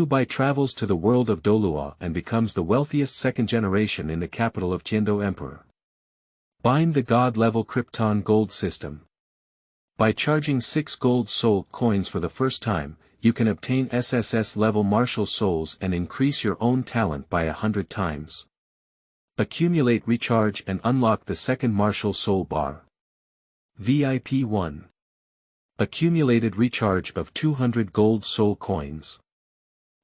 Bai travels to the world of Douluo and becomes the wealthiest second generation in the capital of Tiandou Emperor. Bind the god-level Krypton gold system. By charging 6 gold soul coins for the first time, you can obtain SSS level martial souls and increase your own talent by 100 times. Accumulate recharge and unlock the second martial soul bar. VIP 1. Accumulated recharge of 200 gold soul coins.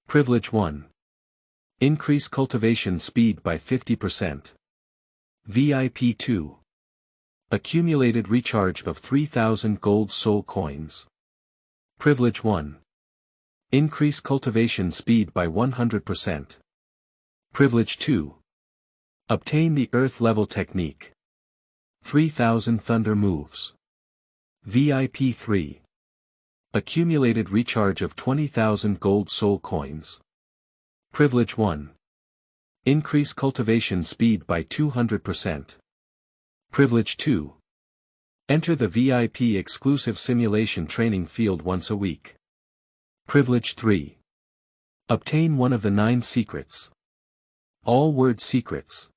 Privilege 1. Increase cultivation speed by 50%. VIP 2. Accumulated recharge of 3000 gold soul coins. Privilege 1. Increase cultivation speed by 100%. Privilege 2. Obtain the Earth level technique. 3000 thunder moves. VIP 3. Accumulated recharge of 20,000 gold soul coins. Privilege 1. Increase cultivation speed by 200%. Privilege 2. Enter the VIP exclusive simulation training field once a week. Privilege 3. Obtain one of the 9 secrets. All word secrets.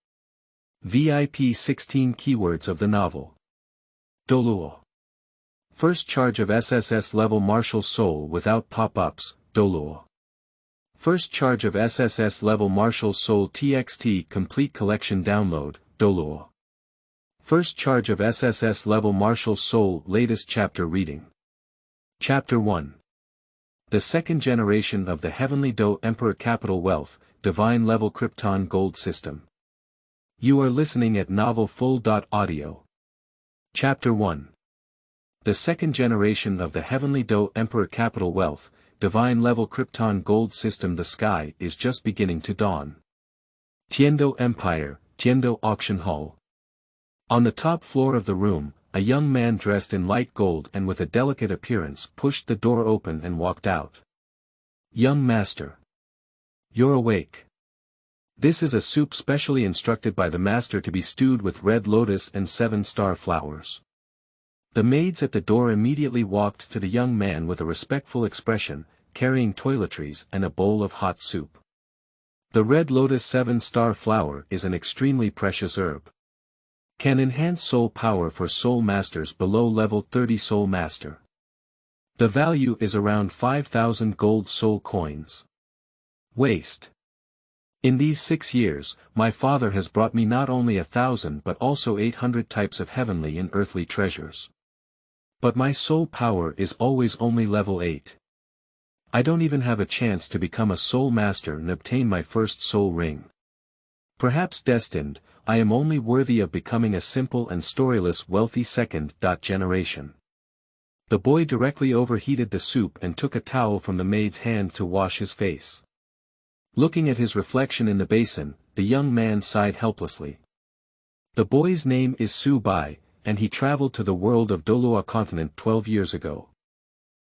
VIP 16 keywords of the novel. Douluo. First charge of SSS level martial soul without pop-ups, Douluo. First charge of SSS level martial soul TXT complete collection download, Douluo. First charge of SSS level martial soul latest chapter reading. Chapter 1. The second generation of the Heavenly Tiandou Emperor capital wealth, divine level Krypton gold system. You are listening at Novel Full.audio. Chapter 1. The second generation of the Heavenly Tiandou Emperor capital wealth, divine level Krypton gold system. The sky is just beginning to dawn. Tiandou Empire, Tiandou Auction Hall. On the top floor of the room, a young man dressed in light gold and with a delicate appearance pushed the door open and walked out. Young master. You're awake. This is a soup specially instructed by the master to be stewed with red lotus and 7-star flowers. The maids at the door immediately walked to the young man with a respectful expression, carrying toiletries and a bowl of hot soup. The red lotus 7-star flower is an extremely precious herb. Can enhance soul power for soul masters below level 30 soul master. The value is around 5,000 gold soul coins. Waste. In these 6 years, my father has brought me not only 1,000 but also 800 types of heavenly and earthly treasures. But my soul power is always only level 8. I don't even have a chance to become a soul master and obtain my first soul ring. Perhaps destined, I am only worthy of becoming a simple and storyless wealthy second generation. The boy directly overheated the soup and took a towel from the maid's hand to wash his face. Looking at his reflection in the basin, the young man sighed helplessly. The boy's name is Bai, and he traveled to the world of Douluo continent 12 years ago.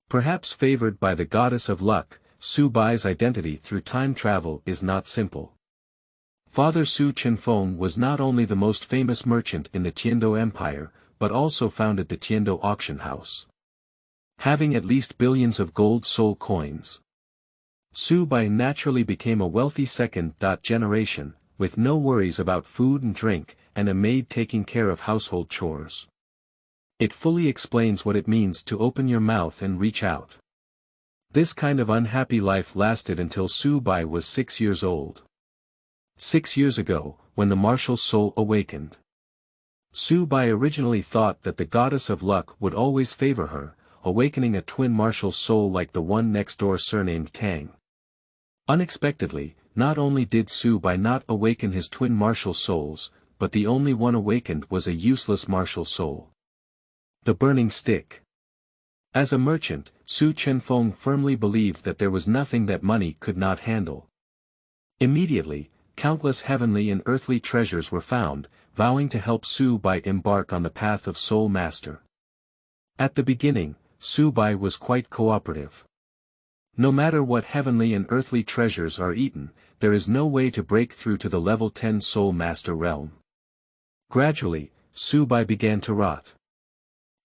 Perhaps favored by the goddess of luck, Bai's identity through time travel is not simple. Father Su Chenfeng was not only the most famous merchant in the Tiandou Empire, but also founded the Tiandou auction house. Having at least billions of gold soul coins, Bai naturally became a wealthy second generation, with no worries about food and drink, and a maid taking care of household chores. It fully explains what it means to open your mouth and reach out. This kind of unhappy life lasted until Bai was 6 years old. 6 years ago, when the martial soul awakened. Bai originally thought that the goddess of luck would always favor her, awakening a twin martial soul like the one next door surnamed Tang. Unexpectedly, not only did Bai not awaken his twin martial souls, but the only one awakened was a useless martial soul. The burning stick. As a merchant, Su Chenfeng firmly believed that there was nothing that money could not handle. Immediately, countless heavenly and earthly treasures were found, vowing to help Bai embark on the path of soul master. At the beginning, Bai was quite cooperative. No matter what heavenly and earthly treasures are eaten, there is no way to break through to the level 10 soul master realm. Gradually, Bai began to rot.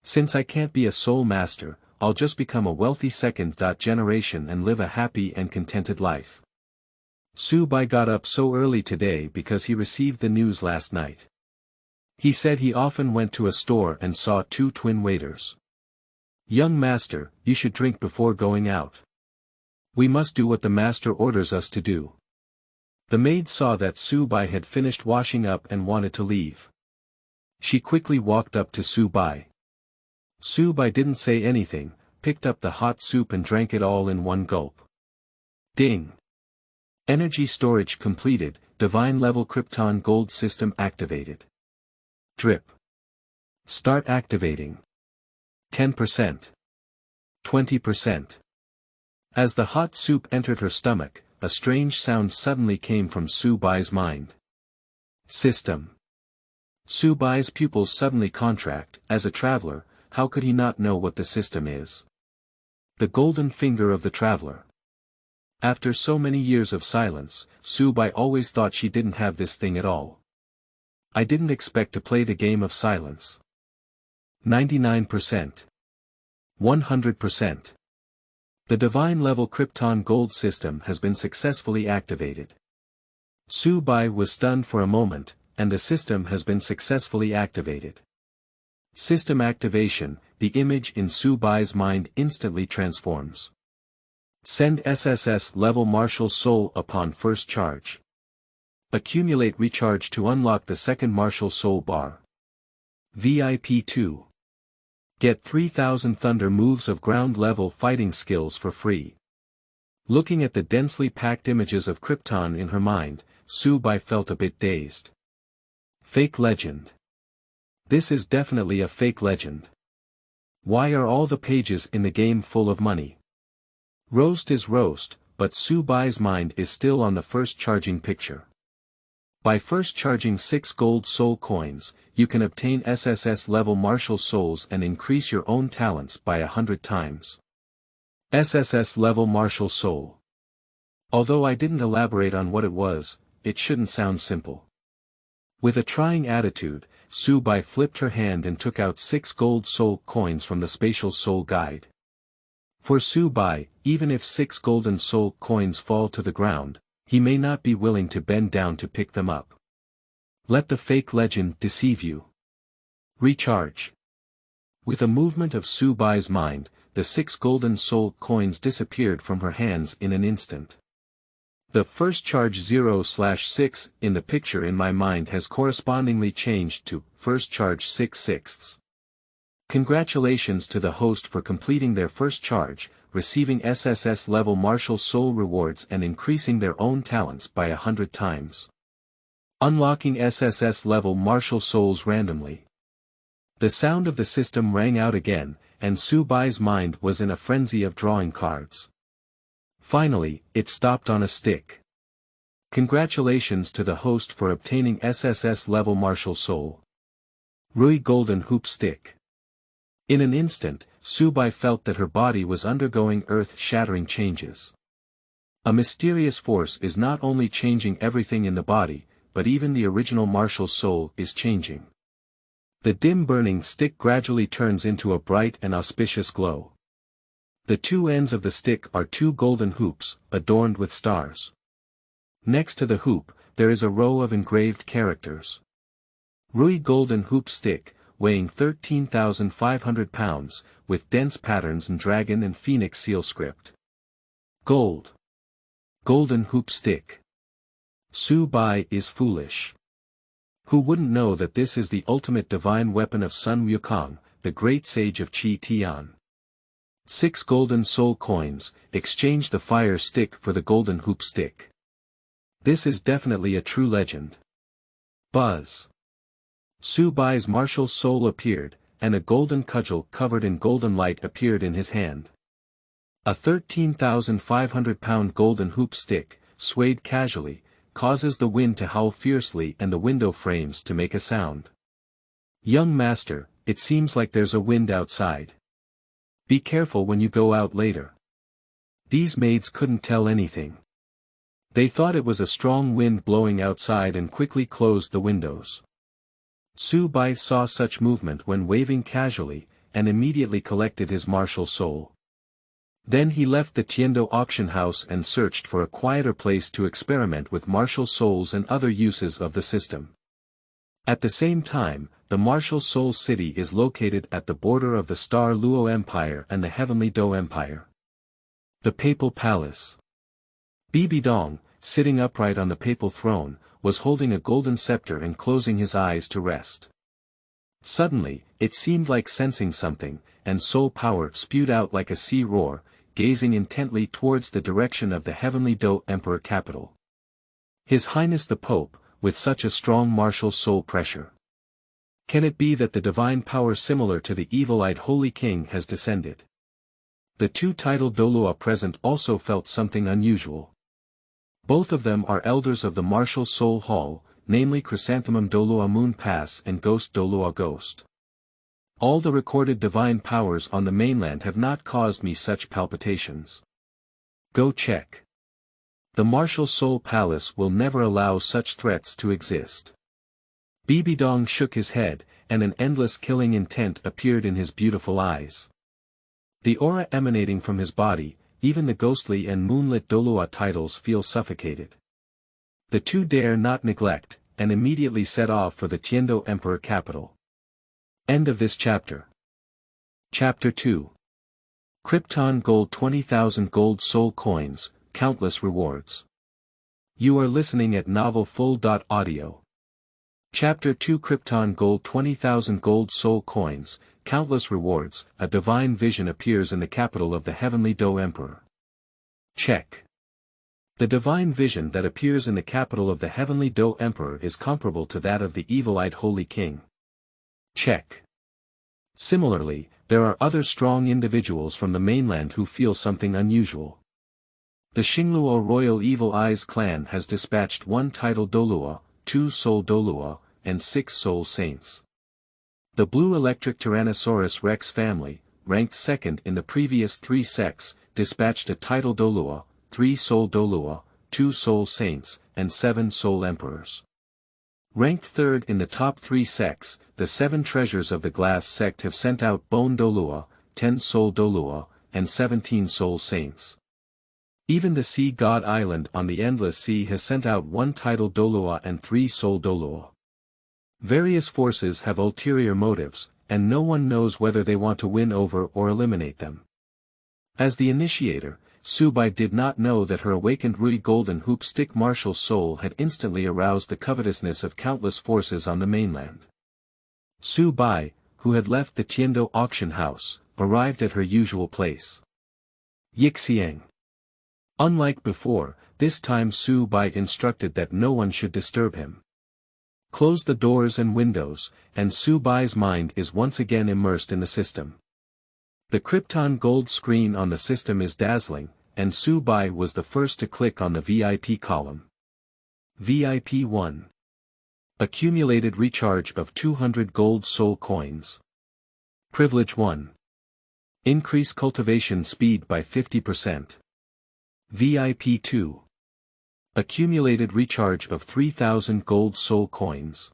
Since I can't be a soul master, I'll just become a wealthy second generation and live a happy and contented life. Su Bai got up so early today because he received the news last night. He said he often went to a store and saw two twin waiters. Young master, you should drink before going out. We must do what the master orders us to do. The maid saw that Su Bai had finished washing up and wanted to leave. She quickly walked up to Su Bai. Su Bai didn't say anything, picked up the hot soup and drank it all in one gulp. Ding! Energy storage completed, divine level Krypton gold system activated. Drip. Start activating. 10%. 20%. As the hot soup entered her stomach, a strange sound suddenly came from Su Bai's mind. System. Su Bai's pupils suddenly contract. As a traveler, how could he not know what the system is? The golden finger of the traveler. After so many years of silence, Su Bai always thought she didn't have this thing at all. I didn't expect to play the game of silence. 99%. 100%. The divine level Krypton gold system has been successfully activated. Su Bai was stunned for a moment, and the system has been successfully activated. System activation, the image in Su Bai's mind instantly transforms. Send SSS level martial soul upon first charge. Accumulate recharge to unlock the second martial soul bar. VIP2. Get 3000 thunder moves of ground level fighting skills for free. Looking at the densely packed images of Krypton in her mind, Su Bai felt a bit dazed. Fake legend. This is definitely a fake legend. Why are all the pages in the game full of money? Roast is roast, but Su Bai's mind is still on the first charging picture. By first charging 6 gold soul coins, you can obtain SSS level martial souls and increase your own talents by 100 times. SSS level martial soul. Although I didn't elaborate on what it was, it shouldn't sound simple. With a trying attitude, Su Bai flipped her hand and took out 6 gold soul coins from the spatial soul guide. For Su Bai, even if 6 golden soul coins fall to the ground, he may not be willing to bend down to pick them up. Let the fake legend deceive you. Recharge. With a movement of Su Bai's mind, the 6 golden soul coins disappeared from her hands in an instant. The first charge 0/6 in the picture in my mind has correspondingly changed to first charge 6/6. Congratulations to the host for completing their first charge, receiving SSS level martial soul rewards and increasing their own talents by 100 times. Unlocking SSS level martial souls randomly. The sound of the system rang out again, and Su Bai's mind was in a frenzy of drawing cards. Finally, it stopped on a stick. Congratulations to the host for obtaining SSS level martial soul. Rui golden hoop stick. In an instant, Su Bai felt that her body was undergoing earth-shattering changes. A mysterious force is not only changing everything in the body, but even the original martial soul is changing. The dim burning stick gradually turns into a bright and auspicious glow. The two ends of the stick are 2 golden hoops, adorned with stars. Next to the hoop, there is a row of engraved characters. Rui golden hoop stick, weighing 13,500 pounds, with dense patterns in dragon and phoenix seal script. Gold. Golden hoop stick. Su Bai is foolish. Who wouldn't know that this is the ultimate divine weapon of Sun Wukong, the great sage of Qi Tian? 6 golden soul coins, exchange the fire stick for the golden hoop stick. This is definitely a true legend. Buzz. Su Bai's martial soul appeared, and a golden cudgel covered in golden light appeared in his hand. A 13,500-pound golden hoop stick, swayed casually, causes the wind to howl fiercely and the window frames to make a sound. Young master, it seems like there's a wind outside. Be careful when you go out later. These maids couldn't tell anything. They thought it was a strong wind blowing outside and quickly closed the windows. Su Bai saw such movement when waving casually, and immediately collected his martial soul. Then he left the Tiandou auction house and searched for a quieter place to experiment with martial souls and other uses of the system. At the same time, the Martial Soul City is located at the border of the Star Luo Empire and the Heavenly Dou Empire. The Papal Palace. Bibidong, sitting upright on the papal throne, was holding a golden scepter and closing his eyes to rest. Suddenly, it seemed like sensing something, and soul power spewed out like a sea roar, gazing intently towards the direction of the Heavenly Dou Emperor capital. His Highness the Pope, with such a strong martial soul pressure. Can it be that the divine power similar to the evil-eyed Holy King has descended? The two titled Douluo present also felt something unusual. Both of them are elders of the Martial Soul Hall, namely Chrysanthemum Douluo Moon Pass and Ghost Douluo Ghost. All the recorded divine powers on the mainland have not caused me such palpitations. Go check. The Martial Soul Palace will never allow such threats to exist. Bibidong shook his head, and an endless killing intent appeared in his beautiful eyes. The aura emanating from his body, even the ghostly and moonlit Douluo titles feel suffocated. The two dare not neglect, and immediately set off for the Tiandou Emperor capital. End of this chapter. Chapter 2. Krypton Gold 20,000 Gold Soul Coins, Countless Rewards. You are listening at novelfull.audio. Chapter 2 Krypton Gold 20,000 Gold Soul Coins, Countless Rewards. A divine vision appears in the capital of the Heavenly Dou Emperor. Check. The divine vision that appears in the capital of the Heavenly Dou Emperor is comparable to that of the evil-eyed Holy King. Check. Similarly, there are other strong individuals from the mainland who feel something unusual. The Xingluo Royal Evil Eyes clan has dispatched 1 titled Douluo, 2 Soul Douluo, and 6 Soul Saints. The Blue Electric Tyrannosaurus Rex family, ranked second in the previous 3 sects, dispatched a title Douluo, 3 Soul Douluo, 2 Soul Saints, and 7 Soul Emperors. Ranked third in the top 3 sects, the 7 treasures of the Glass sect have sent out Bone Douluo, 10 Soul Douluo, and 17 Soul Saints. Even the Sea God Island on the Endless Sea has sent out 1 title Douluo and 3 Soul Douluo. Various forces have ulterior motives, and no one knows whether they want to win over or eliminate them. As the initiator, Subai did not know that her awakened Rui Golden Hoop Stick martial soul had instantly aroused the covetousness of countless forces on the mainland. Subai, who had left the Tiandou auction house, arrived at her usual place. Yixiang. Unlike before, this time Subai instructed that no one should disturb him. Close the doors and windows, and Subai's mind is once again immersed in the system. The Krypton gold screen on the system is dazzling, and Subai was the first to click on the VIP column. VIP 1. Accumulated recharge of 200 gold soul coins. Privilege 1. Increase cultivation speed by 50%. VIP 2. Accumulated recharge of 3,000 gold soul coins.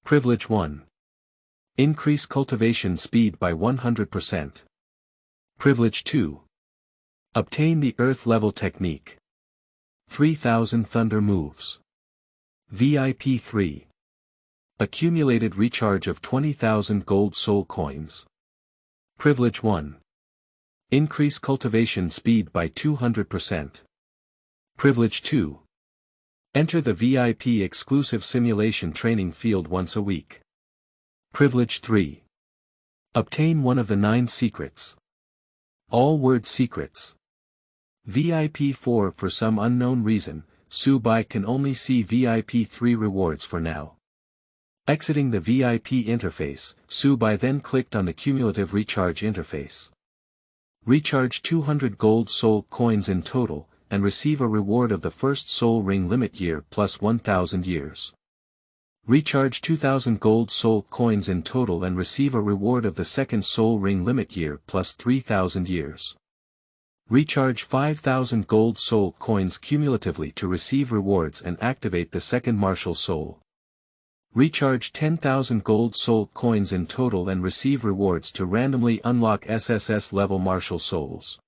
Privilege 1. Increase cultivation speed by 100%. Privilege 2. Obtain the Earth level technique. 3,000 thunder moves. VIP 3. Accumulated recharge of 20,000 gold soul coins. Privilege 1. Increase cultivation speed by 200%. Privilege 2. Enter the VIP exclusive simulation training field once a week. Privilege 3. Obtain one of the 9 secrets. All word secrets. VIP 4 For some unknown reason, Subai can only see VIP 3 rewards for now. Exiting the VIP interface, Subai then clicked on the cumulative recharge interface. Recharge 200 gold soul coins in total, and receive a reward of the first soul ring limit year plus 1,000 years. Recharge 2,000 gold soul coins in total and receive a reward of the second soul ring limit year plus 3,000 years. Recharge 5,000 gold soul coins cumulatively to receive rewards and activate the second martial soul. Recharge 10,000 gold soul coins in total and receive rewards to randomly unlock SSS level martial souls.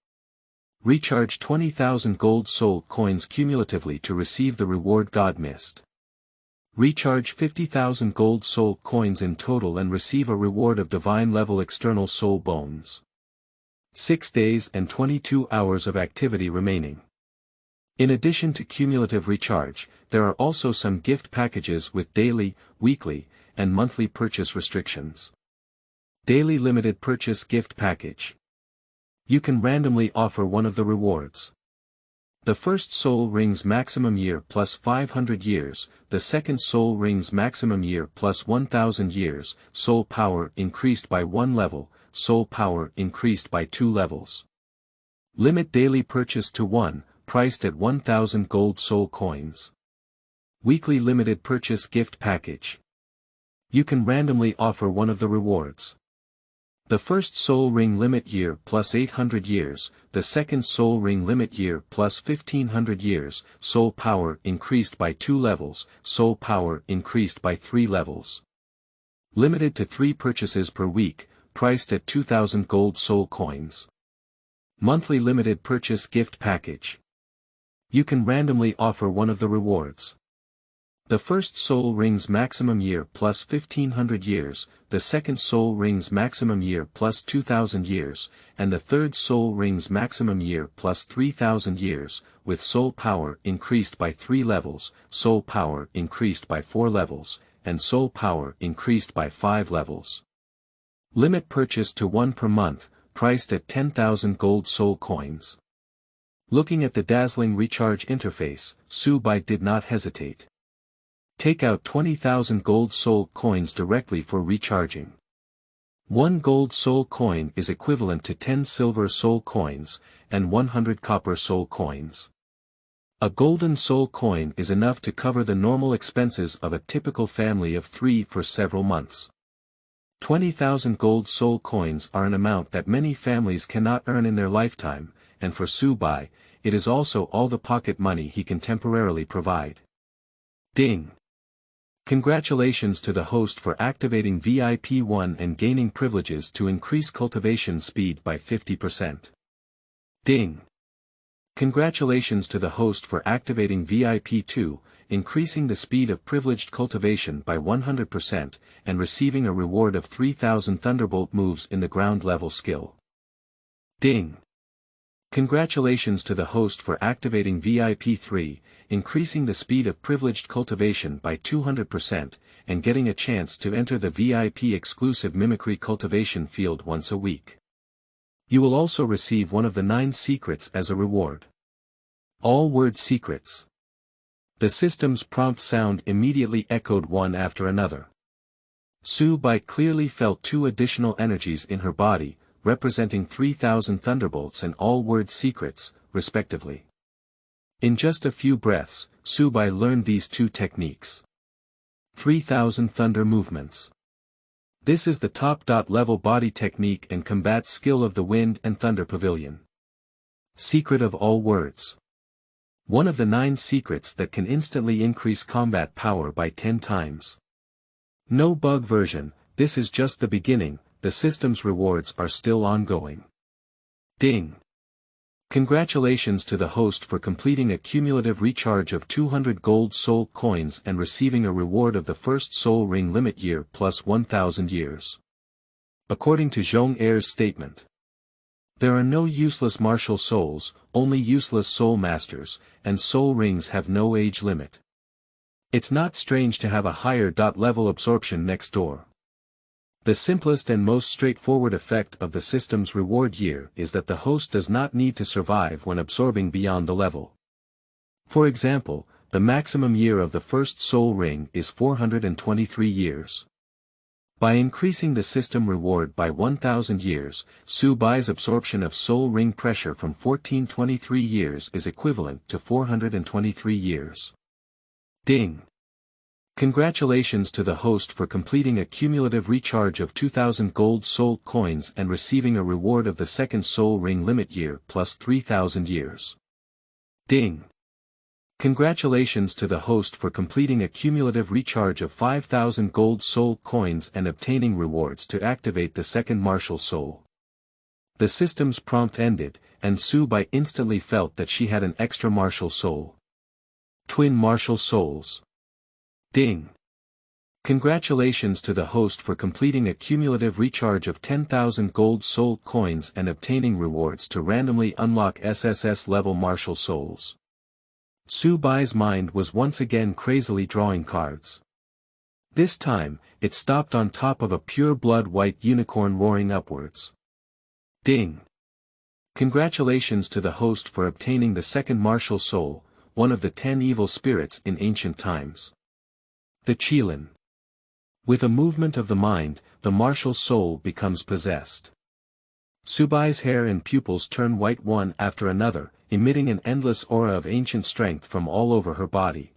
Recharge 20,000 gold soul coins cumulatively to receive the reward God Mist. Recharge 50,000 gold soul coins in total and receive a reward of divine level external soul bones. 6 days and 22 hours of activity remaining. In addition to cumulative recharge, there are also some gift packages with daily, weekly, and monthly purchase restrictions. Daily limited purchase gift package. You can randomly offer one of the rewards. The first soul rings maximum year plus 500 years, the second soul rings maximum year plus 1000 years, soul power increased by 1 level, soul power increased by 2 levels. Limit daily purchase to 1, priced at 1000 gold soul coins. Weekly limited purchase gift package. You can randomly offer one of the rewards. The first soul ring limit year plus 800 years, the second soul ring limit year plus 1500 years, soul power increased by 2 levels, soul power increased by 3 levels. Limited to 3 purchases per week, priced at 2000 gold soul coins. Monthly limited purchase gift package. You can randomly offer one of the rewards. The first soul rings maximum year plus 1500 years, the second soul rings maximum year plus 2000 years, and the third soul rings maximum year plus 3000 years, with soul power increased by 3 levels, soul power increased by 4 levels, and soul power increased by 5 levels. Limit purchase to 1 per month, priced at 10,000 gold soul coins. Looking at the dazzling recharge interface, Subai did not hesitate. Take out 20,000 gold soul coins directly for recharging. 1 gold soul coin is equivalent to 10 silver soul coins, and 100 copper soul coins. A golden soul coin is enough to cover the normal expenses of a typical family of 3 for several months. 20,000 gold soul coins are an amount that many families cannot earn in their lifetime, and for Subai, it is also all the pocket money he can temporarily provide. Ding! Congratulations to the host for activating VIP1 and gaining privileges to increase cultivation speed by 50%. Ding! Congratulations to the host for activating VIP2, increasing the speed of privileged cultivation by 100%, and receiving a reward of 3000 Thunderbolt moves in the ground level skill. Ding! Congratulations to the host for activating VIP3, increasing the speed of privileged cultivation by 200%, and getting a chance to enter the VIP exclusive mimicry cultivation field once a week. You will also receive one of the 9 secrets as a reward. All word secrets. The system's prompt sound immediately echoed one after another. Subai clearly felt 2 additional energies in her body, representing 3000 thunderbolts and all word secrets, respectively. In just a few breaths, Subai learned these 2 techniques. 3000 thunder movements. This is the top level body technique and combat skill of the Wind and Thunder Pavilion. Secret of all words. One of the 9 secrets that can instantly increase combat power by 10 times. No bug version, this is just the beginning, the system's rewards are still ongoing. Ding! Congratulations to the host for completing a cumulative recharge of 200 gold soul coins and receiving a reward of the first soul ring limit year plus 1000 years. According to Zhong Er's statement, there are no useless martial souls, only useless soul masters, and soul rings have no age limit. It's not strange to have a higher level absorption next door. The simplest and most straightforward effect of the system's reward year is that the host does not need to survive when absorbing beyond the level. For example, the maximum year of the first soul ring is 423 years. By increasing the system reward by 1000 years, Subai's absorption of soul ring pressure from 1423 years is equivalent to 423 years. Ding! Congratulations to the host for completing a cumulative recharge of 2000 gold soul coins and receiving a reward of the second soul ring limit year plus 3000 years. Ding! Congratulations to the host for completing a cumulative recharge of 5,000 gold soul coins and obtaining rewards to activate the second martial soul. The system's prompt ended, and Subai instantly felt that she had an extra martial soul. Twin martial souls. Ding! Congratulations to the host for completing a cumulative recharge of 10,000 gold soul coins and obtaining rewards to randomly unlock SSS level martial souls. Subai's mind was once again crazily drawing cards. This time, it stopped on top of a pure blood white unicorn roaring upwards. Ding! Congratulations to the host for obtaining the second martial soul, one of the 10 evil spirits in ancient times. The Qilin. With a movement of the mind, the martial soul becomes possessed. Subai's hair and pupils turn white one after another, emitting an endless aura of ancient strength from all over her body.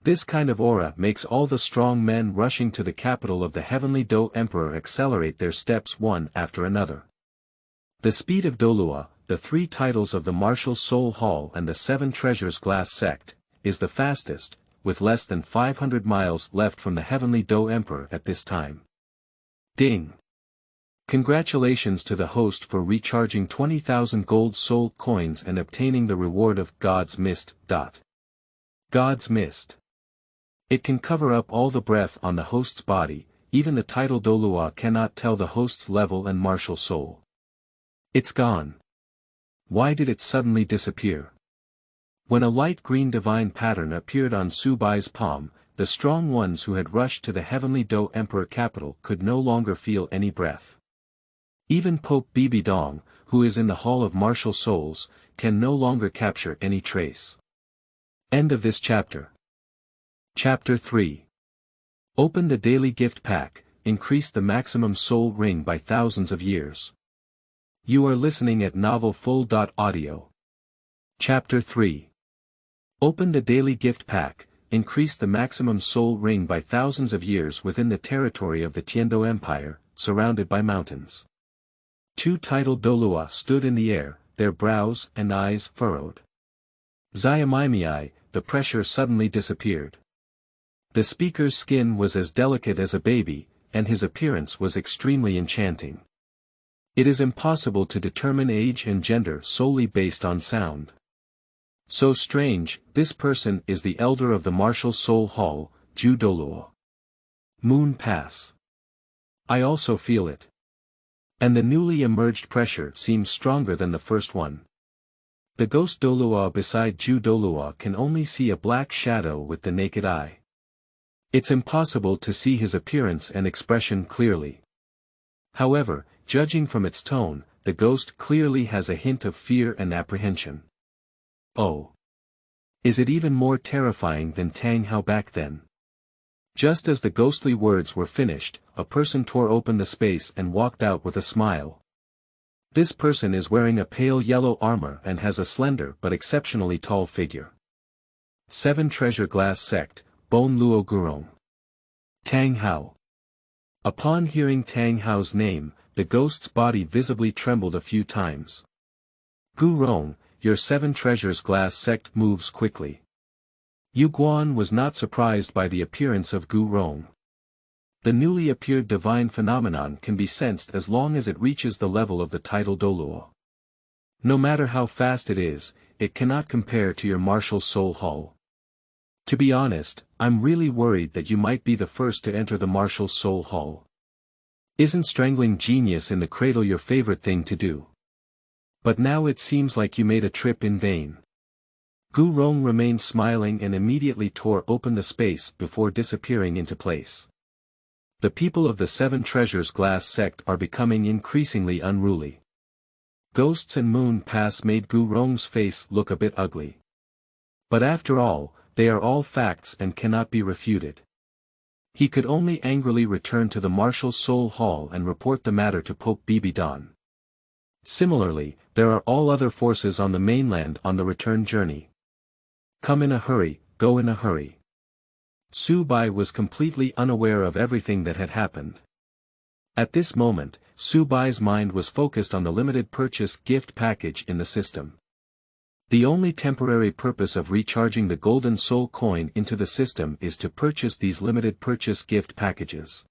This kind of aura makes all the strong men rushing to the capital of the heavenly Tiandou Emperor accelerate their steps one after another. The speed of Douluo, the 3 titles of the Martial Soul Hall and the 7 Treasures Glass Sect, is the fastest, with less than 500 miles left from the heavenly Tiandou Emperor at this time. Ding! Congratulations to the host for recharging 20,000 gold soul coins and obtaining the reward of God's Mist. God's Mist. It can cover up all the breath on the host's body, even the title Douluo cannot tell the host's level and martial soul. It's gone. Why did it suddenly disappear? When a light green divine pattern appeared on Subai's palm, the strong ones who had rushed to the heavenly Tiandou Emperor capital could no longer feel any breath. Even Pope Bibidong, who is in the Hall of Martial Souls, can no longer capture any trace. End of this chapter. Chapter 3. Open the daily gift pack, increase the maximum soul ring by thousands of years. You are listening at novelfull.audio. Chapter 3. Open the daily gift pack, increase the maximum soul ring by thousands of years within the territory of the Tiandou Empire, surrounded by mountains. 2 titled Douluo stood in the air, their brows and eyes furrowed. Xiaomimei, the pressure suddenly disappeared. The speaker's skin was as delicate as a baby, and his appearance was extremely enchanting. It is impossible to determine age and gender solely based on sound. So strange, this person is the elder of the Martial Soul Hall, Ju Douluo. Moon Pass. I also feel it. And the newly emerged pressure seems stronger than the first one. The ghost Douluo beside Ju Douluo can only see a black shadow with the naked eye. It's impossible to see his appearance and expression clearly. However, judging from its tone, the ghost clearly has a hint of fear and apprehension. Oh. Is it even more terrifying than Tang Hao back then? Just as the ghostly words were finished, a person tore open the space and walked out with a smile. This person is wearing a pale yellow armor and has a slender but exceptionally tall figure. 7 Treasure Glass Sect, Bon Luo Gurong. Tang Hao. Upon hearing Tang Hao's name, the ghost's body visibly trembled a few times. Gurong, your 7 Treasures Glass Sect moves quickly. Yu Guan was not surprised by the appearance of Gurong. The newly appeared divine phenomenon can be sensed as long as it reaches the level of the title Douluo. No matter how fast it is, it cannot compare to your Martial Soul Hall. To be honest, I'm really worried that you might be the first to enter the Martial Soul Hall. Isn't strangling genius in the cradle your favorite thing to do? But now it seems like you made a trip in vain. Gurong remained smiling and immediately tore open the space before disappearing into place. The people of the 7 Treasures Glass Sect are becoming increasingly unruly. Ghosts and Moon Pass made Gurong's face look a bit ugly. But after all, they are all facts and cannot be refuted. He could only angrily return to the Martial Soul Hall and report the matter to Pope Bibidong. Similarly, there are all other forces on the mainland on the return journey. Come in a hurry, go in a hurry. Subai was completely unaware of everything that had happened. At this moment, Subai's mind was focused on the limited purchase gift package in the system. The only temporary purpose of recharging the golden soul coin into the system is to purchase these limited purchase gift packages.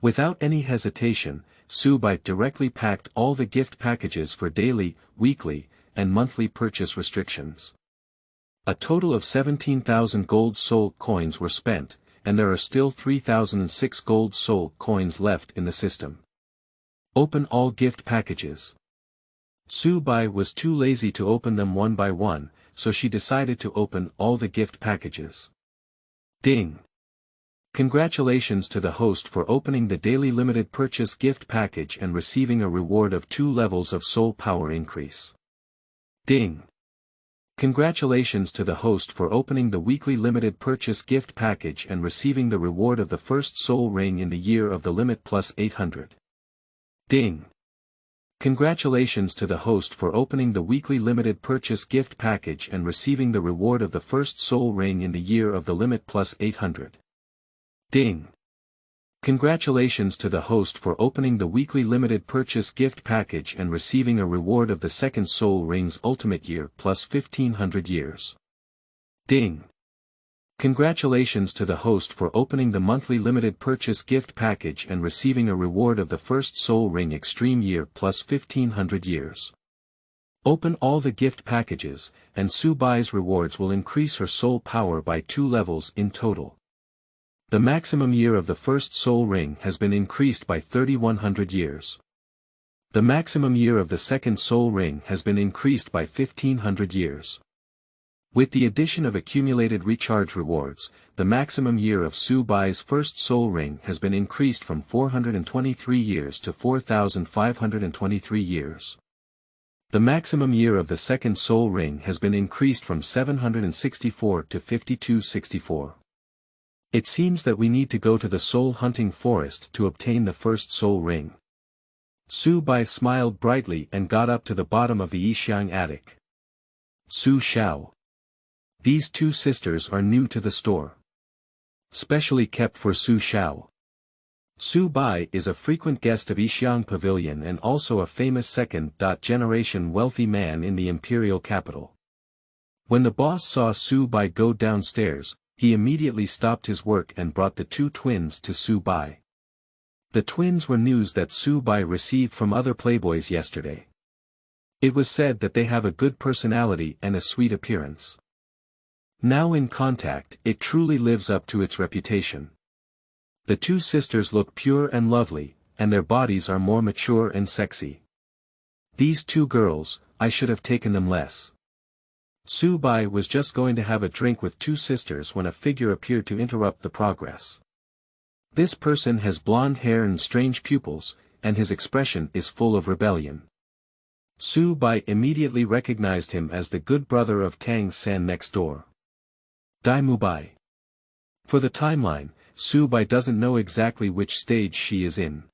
Without any hesitation, Subai directly packed all the gift packages for daily, weekly, and monthly purchase restrictions. A total of 17,000 gold soul coins were spent, and there are still 3,006 gold soul coins left in the system. Open all gift packages. Subai was too lazy to open them one by one, so she decided to open all the gift packages. Ding! Congratulations to the host for opening the daily limited purchase gift package and receiving a reward of 2 levels of soul power increase. Ding! Congratulations to the host for opening the weekly limited purchase gift package and receiving the reward of the first soul ring in the year of the limit plus 800. Ding! Congratulations to the host for opening the weekly limited purchase gift package and receiving the reward of the first soul ring in the year of the limit plus 800. Ding! Congratulations to the host for opening the weekly limited purchase gift package and receiving a reward of the second soul ring's ultimate year plus 1500 years. Ding! Congratulations to the host for opening the monthly limited purchase gift package and receiving a reward of the first soul ring extreme year plus 1500 years. Open all the gift packages, and Subai's rewards will increase her soul power by 2 levels in total. The maximum year of the first soul ring has been increased by 3100 years. The maximum year of the second soul ring has been increased by 1500 years. With the addition of accumulated recharge rewards, the maximum year of Subai's first soul ring has been increased from 423 years to 4523 years. The maximum year of the second soul ring has been increased from 764 to 5264. It seems that we need to go to the soul hunting forest to obtain the first soul ring. Subai smiled brightly and got up to the bottom of the Yixiang attic. Su Xiao. These 2 sisters are new to the store. Specially kept for Su Xiao. Subai is a frequent guest of Yixiang Pavilion and also a famous second-generation wealthy man in the imperial capital. When the boss saw Subai go downstairs, he immediately stopped his work and brought the 2 twins to Subai. The twins were news that Subai received from other playboys yesterday. It was said that they have a good personality and a sweet appearance. Now in contact, it truly lives up to its reputation. The 2 sisters look pure and lovely, and their bodies are more mature and sexy. These 2 girls, I should have taken them less. Subai was just going to have a drink with 2 sisters when a figure appeared to interrupt the progress. This person has blonde hair and strange pupils, and his expression is full of rebellion. Subai immediately recognized him as the good brother of Tang San next door. Dai Mubai. For the timeline, Subai doesn't know exactly which stage she is in.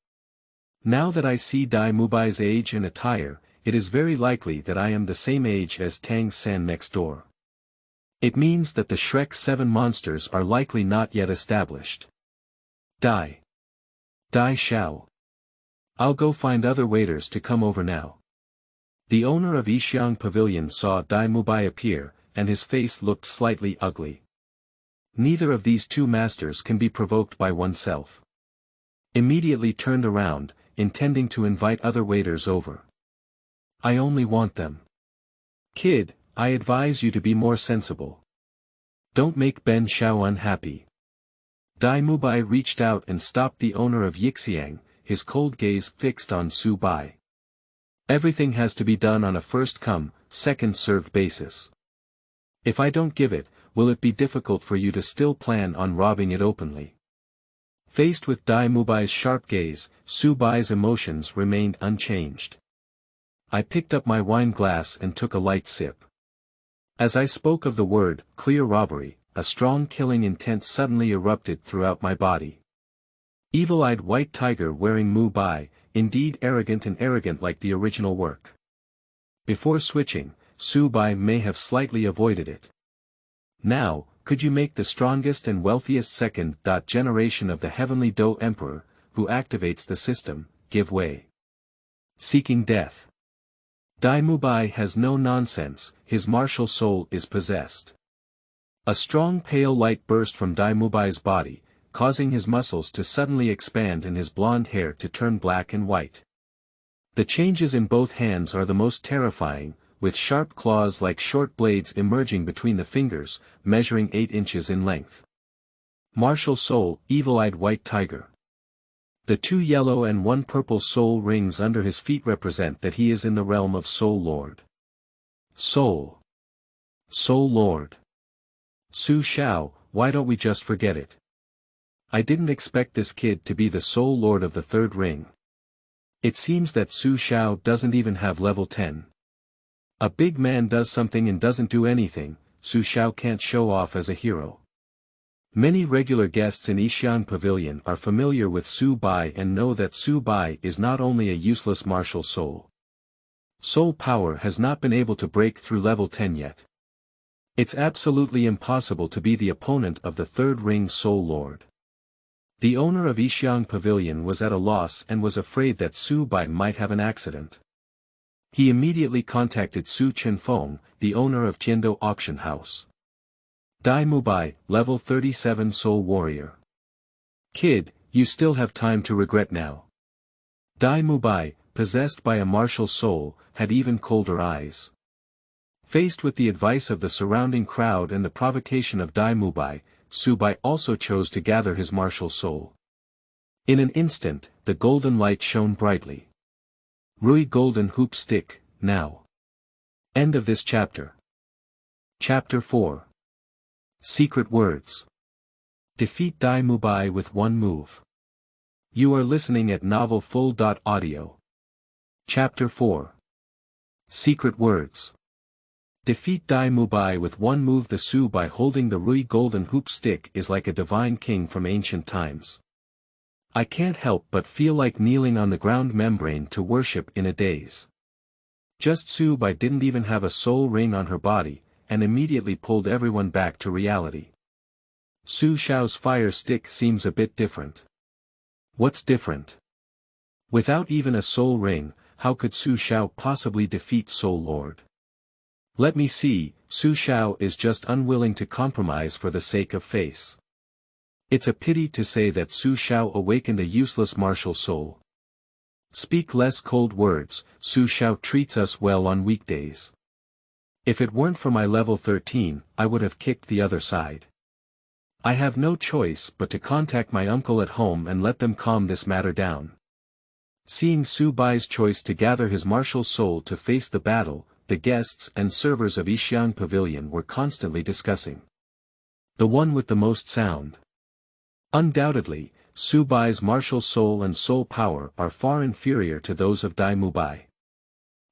Now that I see Dai Mubai's age and attire, it is very likely that I am the same age as Tang San next door. It means that the Shrek 7 monsters are likely not yet established. Dai Xiao. I'll go find other waiters to come over now. The owner of Yixiang Pavilion saw Dai Mubai appear, and his face looked slightly ugly. Neither of these 2 masters can be provoked by oneself. Immediately turned around, intending to invite other waiters over. I only want them. Kid, I advise you to be more sensible. Don't make Ben Xiao unhappy. Dai Mubai reached out and stopped the owner of Yixiang, his cold gaze fixed on Subai. Everything has to be done on a first-come, second-served basis. If I don't give it, will it be difficult for you to still plan on robbing it openly? Faced with Dai Mubai's sharp gaze, Subai's emotions remained unchanged. I picked up my wine glass and took a light sip. As I spoke of the word, clear robbery, a strong killing intent suddenly erupted throughout my body. Evil-eyed white tiger wearing Mubai, indeed arrogant like the original work. Before switching, Subai may have slightly avoided it. Now, could you make the strongest and wealthiest second-generation of the heavenly Tiandou Emperor, who activates the system, give way? Seeking death. Dai Mubai has no nonsense, his martial soul is possessed. A strong pale light burst from Dai Mubai's body, causing his muscles to suddenly expand and his blonde hair to turn black and white. The changes in both hands are the most terrifying, with sharp claws like short blades emerging between the fingers, measuring 8 inches in length. Martial soul, evil-eyed white tiger. The 2 yellow and 1 purple soul rings under his feet represent that he is in the realm of Soul Lord. Soul. Soul Lord. Su Xiao, why don't we just forget it? I didn't expect this kid to be the Soul Lord of the 3rd ring. It seems that Su Xiao doesn't even have level 10. A big man does something and doesn't do anything, Su Xiao can't show off as a hero. Many regular guests in Yixian Pavilion are familiar with Su Bai and know that Su Bai is not only a useless martial soul. Soul power has not been able to break through level 10 yet. It's absolutely impossible to be the opponent of the 3rd ring Soul Lord. The owner of Yixian Pavilion was at a loss and was afraid that Su Bai might have an accident. He immediately contacted Su Chenfeng, the owner of Tiandou Auction House. Dai Mubai, level 37 Soul Warrior. Kid, you still have time to regret now. Dai Mubai, possessed by a martial soul, had even colder eyes. Faced with the advice of the surrounding crowd and the provocation of Dai Mubai, Su Bai also chose to gather his martial soul. In an instant, the golden light shone brightly. Rui Golden Hoop Stick, now. End of this chapter. Chapter 4. Secret Words. Defeat Dai Mubai with 1 move. You are listening at novelfull.audio. Chapter 4. Secret Words. Defeat Dai Mubai with 1 move. The Su Bai holding the Rui Golden Hoop Stick is like a divine king from ancient times. I can't help but feel like kneeling on the ground membrane to worship in a daze. Just Su Bai didn't even have a soul ring on her body, and immediately pulled everyone back to reality. Su Xiao's fire stick seems a bit different. What's different? Without even a soul ring, how could Su Xiao possibly defeat Soul Lord? Let me see, Su Xiao is just unwilling to compromise for the sake of face. It's a pity to say that Su Xiao awakened a useless martial soul. Speak less cold words, Su Xiao treats us well on weekdays. If it weren't for my level 13, I would have kicked the other side. I have no choice but to contact my uncle at home and let them calm this matter down. Seeing Su Bai's choice to gather his martial soul to face the battle, the guests and servers of Yixian Pavilion were constantly discussing. The one with the most sound. Undoubtedly, Su Bai's martial soul and soul power are far inferior to those of Dai Mubai.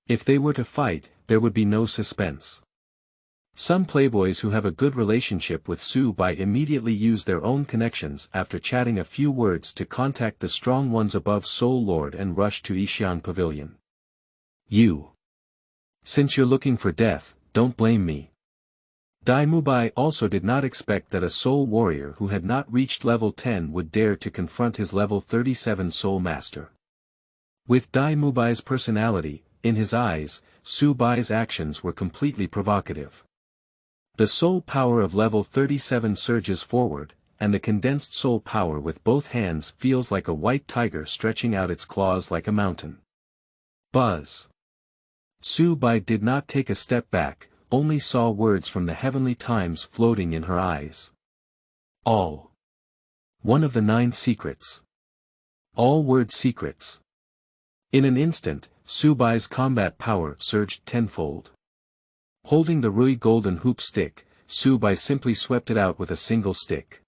If they were to fight, there would be no suspense. Some playboys who have a good relationship with Su Bai immediately use their own connections after chatting a few words to contact the strong ones above Soul Lord and rush to Yixian Pavilion. Since you're looking for death, don't blame me. Dai Mubai also did not expect that a soul warrior who had not reached level 10 would dare to confront his level 37 soul master. With Dai Mubai's personality, in his eyes, Su Bai's actions were completely provocative. The soul power of level 37 surges forward, and the condensed soul power with both hands feels like a white tiger stretching out its claws like a mountain. Buzz. Su Bai did not take a step back, only saw words from the heavenly times floating in her eyes. All. One of the 9 secrets. All word secrets. In an instant, Su Bai's combat power surged tenfold. Holding the Rui Golden Hoop Stick, Su Bai simply swept it out with a single stick.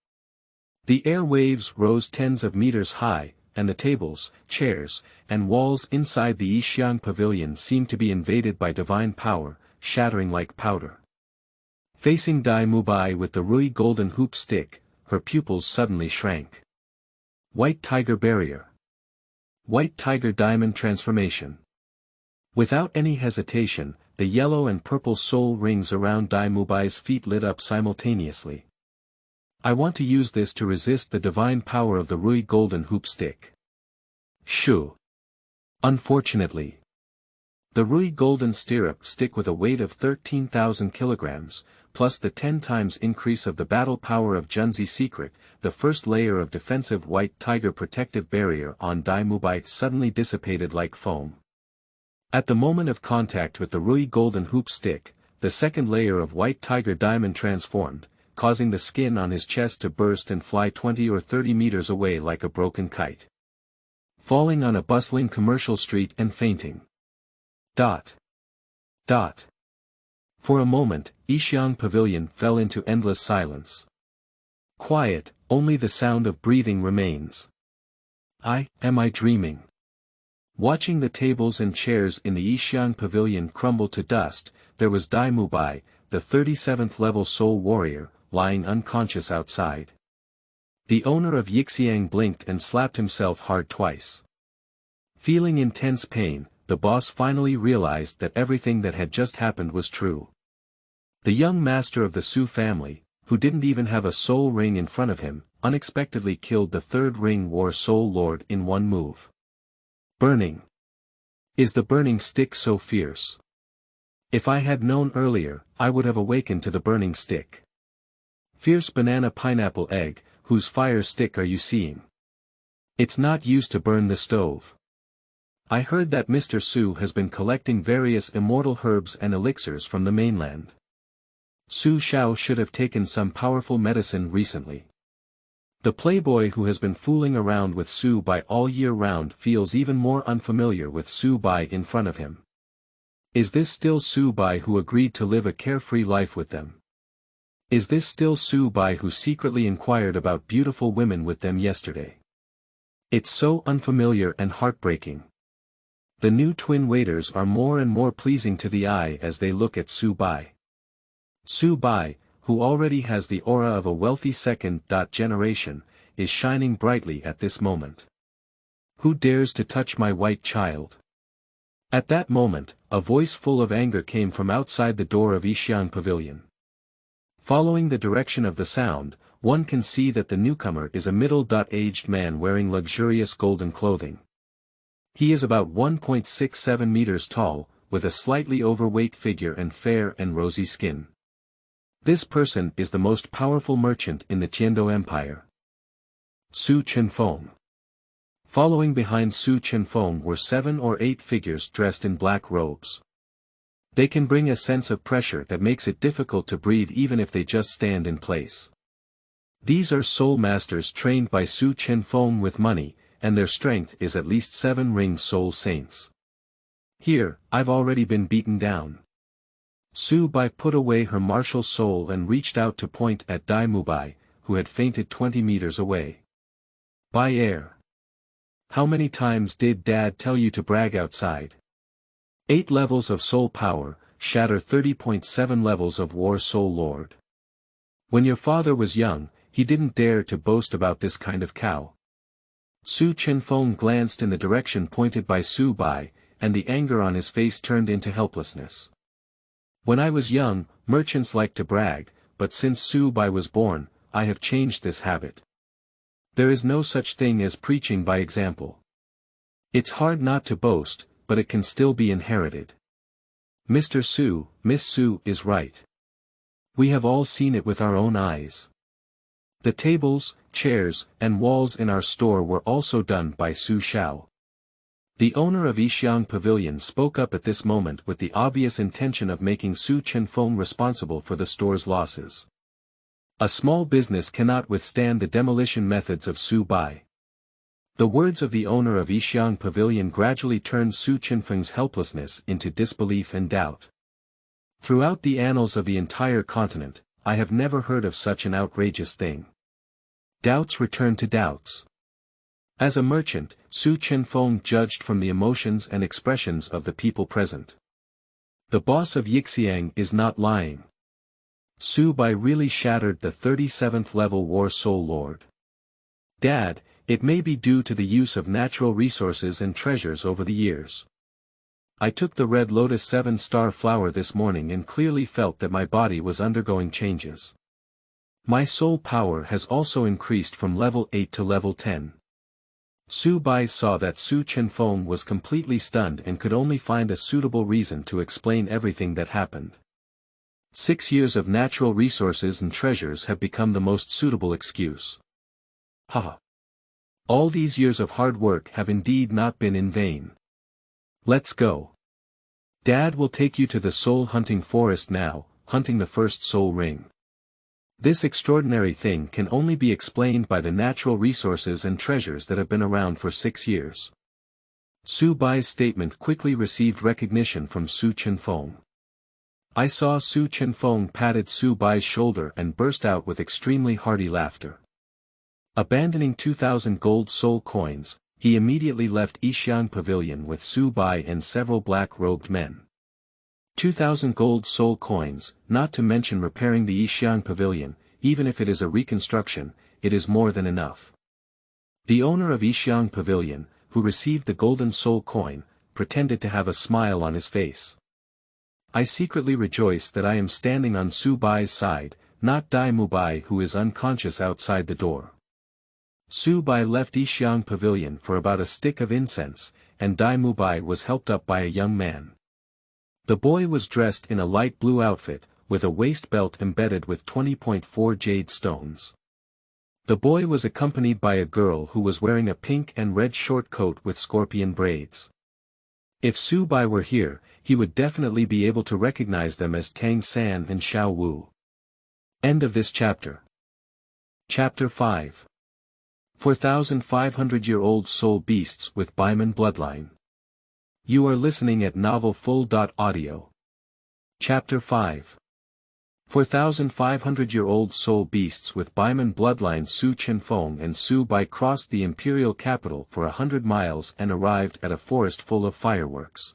The air waves rose tens of meters high, and the tables, chairs, and walls inside the Yixian Pavilion seemed to be invaded by divine power, shattering like powder. Facing Dai Mubai with the Rui Golden Hoop Stick, her pupils suddenly shrank. White Tiger Barrier. White Tiger Diamond Transformation. Without any hesitation, the yellow and purple soul rings around Dai Mubai's feet lit up simultaneously. I want to use this to resist the divine power of the Rui Golden Hoop Stick. Shoo. Unfortunately. The Rui golden stirrup stick with a weight of 13,000 kilograms, plus the 10 times increase of the battle power of Junzi Secret, the first layer of defensive white tiger protective barrier on Dai Mubai suddenly dissipated like foam. At the moment of contact with the Rui golden hoop stick, the second layer of white tiger diamond transformed, causing the skin on his chest to burst and fly 20 or 30 meters away like a broken kite. Falling on a bustling commercial street and fainting. For a moment, Yixiang Pavilion fell into endless silence. Quiet, only the sound of breathing remains. Am I dreaming? Watching the tables and chairs in the Yixiang Pavilion crumble to dust, there was Dai Mubai, the 37th level soul warrior, lying unconscious outside. The owner of Yixiang blinked and slapped himself hard twice. Feeling intense pain, the boss finally realized that everything that had just happened was true. The young master of the Su family, who didn't even have a soul ring in front of him, unexpectedly killed the third ring war soul lord in one move. Burning. Is the burning stick so fierce? If I had known earlier, I would have awakened to the burning stick. Fierce banana pineapple egg, whose fire stick are you seeing? It's not used to burn the stove. I heard that Mr. Su has been collecting various immortal herbs and elixirs from the mainland. Su Xiao should have taken some powerful medicine recently. The playboy who has been fooling around with Su Bai all year round feels even more unfamiliar with Su Bai in front of him. Is this still Su Bai who agreed to live a carefree life with them? Is this still Su Bai who secretly inquired about beautiful women with them yesterday? It's so unfamiliar and heartbreaking. The new twin waiters are more and more pleasing to the eye as they look at Su Bai. Su Bai, who already has the aura of a wealthy second generation, is shining brightly at this moment. Who dares to touch my white child? At that moment, a voice full of anger came from outside the door of Yixiang Pavilion. Following the direction of the sound, one can see that the newcomer is a middle-aged man wearing luxurious golden clothing. He is about 1.67 meters tall, with a slightly overweight figure and fair and rosy skin. This person is the most powerful merchant in the Tiandou Empire. Su Chenfeng. Following behind Su Chenfeng were 7 or 8 figures dressed in black robes. They can bring a sense of pressure that makes it difficult to breathe even if they just stand in place. These are soul masters trained by Su Chenfeng with money, and their strength is at least 7 ring soul saints. Here, I've already been beaten down. Su Bai put away her martial soul and reached out to point at Dai Mubai, who had fainted 20 meters away. By air. How many times did Dad tell you to brag outside? 8 levels of soul power, shatter 30.7 levels of war soul lord. When your father was young, he didn't dare to boast about this kind of cow. Su Chenfeng glanced in the direction pointed by Su Bai, and the anger on his face turned into helplessness. When I was young, merchants liked to brag, but since Su Bai was born, I have changed this habit. There is no such thing as preaching by example. It's hard not to boast, but it can still be inherited. Mr. Su, Miss Su is right. We have all seen it with our own eyes. The tables, chairs, and walls in our store were also done by Su Xiao. The owner of Yixiang Pavilion spoke up at this moment with the obvious intention of making Su Chenfeng responsible for the store's losses. A small business cannot withstand the demolition methods of Su Bai. The words of the owner of Yixiang Pavilion gradually turned Su Chenfeng's helplessness into disbelief and doubt. Throughout the annals of the entire continent, I have never heard of such an outrageous thing. Doubts returned to doubts. As a merchant, Su Chenfeng judged from the emotions and expressions of the people present. The boss of Yixiang is not lying. Su Bai really shattered the 37th level war soul lord. Dad, it may be due to the use of natural resources and treasures over the years. I took the red lotus 7-star flower this morning and clearly felt that my body was undergoing changes. My soul power has also increased from level 8 to level 10. Su Bai saw that Su Chenfeng was completely stunned and could only find a suitable reason to explain everything that happened. 6 years of natural resources and treasures have become the most suitable excuse. Haha. All these years of hard work have indeed not been in vain. Let's go. Dad will take you to the soul hunting forest now, hunting the first soul ring. This extraordinary thing can only be explained by the natural resources and treasures that have been around for 6 years. Su Bai's statement quickly received recognition from Su Chenfeng. I saw Su Chenfeng patted Su Bai's shoulder and burst out with extremely hearty laughter. Abandoning 2,000 gold soul coins, he immediately left Yixiang Pavilion with Su Bai and several black-robed men. 2,000 gold soul coins, not to mention repairing the Yixiang Pavilion, even if it is a reconstruction, it is more than enough. The owner of Yixiang Pavilion, who received the golden soul coin, pretended to have a smile on his face. I secretly rejoice that I am standing on Su Bai's side, not Dai Mubai who is unconscious outside the door. Su Bai left Yixiang Pavilion for about a stick of incense, and Dai Mubai was helped up by a young man. The boy was dressed in a light blue outfit, with a waist belt embedded with 20.4 jade stones. The boy was accompanied by a girl who was wearing a pink and red short coat with scorpion braids. If Su Bai were here, he would definitely be able to recognize them as Tang San and Xiao Wu. End of this chapter. Chapter 5. 4,500-year-old soul beasts with Bimon bloodline. You are listening at novelfull.audio. Chapter 5. 4,500-year-old soul beasts with Bimon bloodline. Su Chenfeng and Su Bai crossed the imperial capital for 100 miles and arrived at a forest full of fireworks.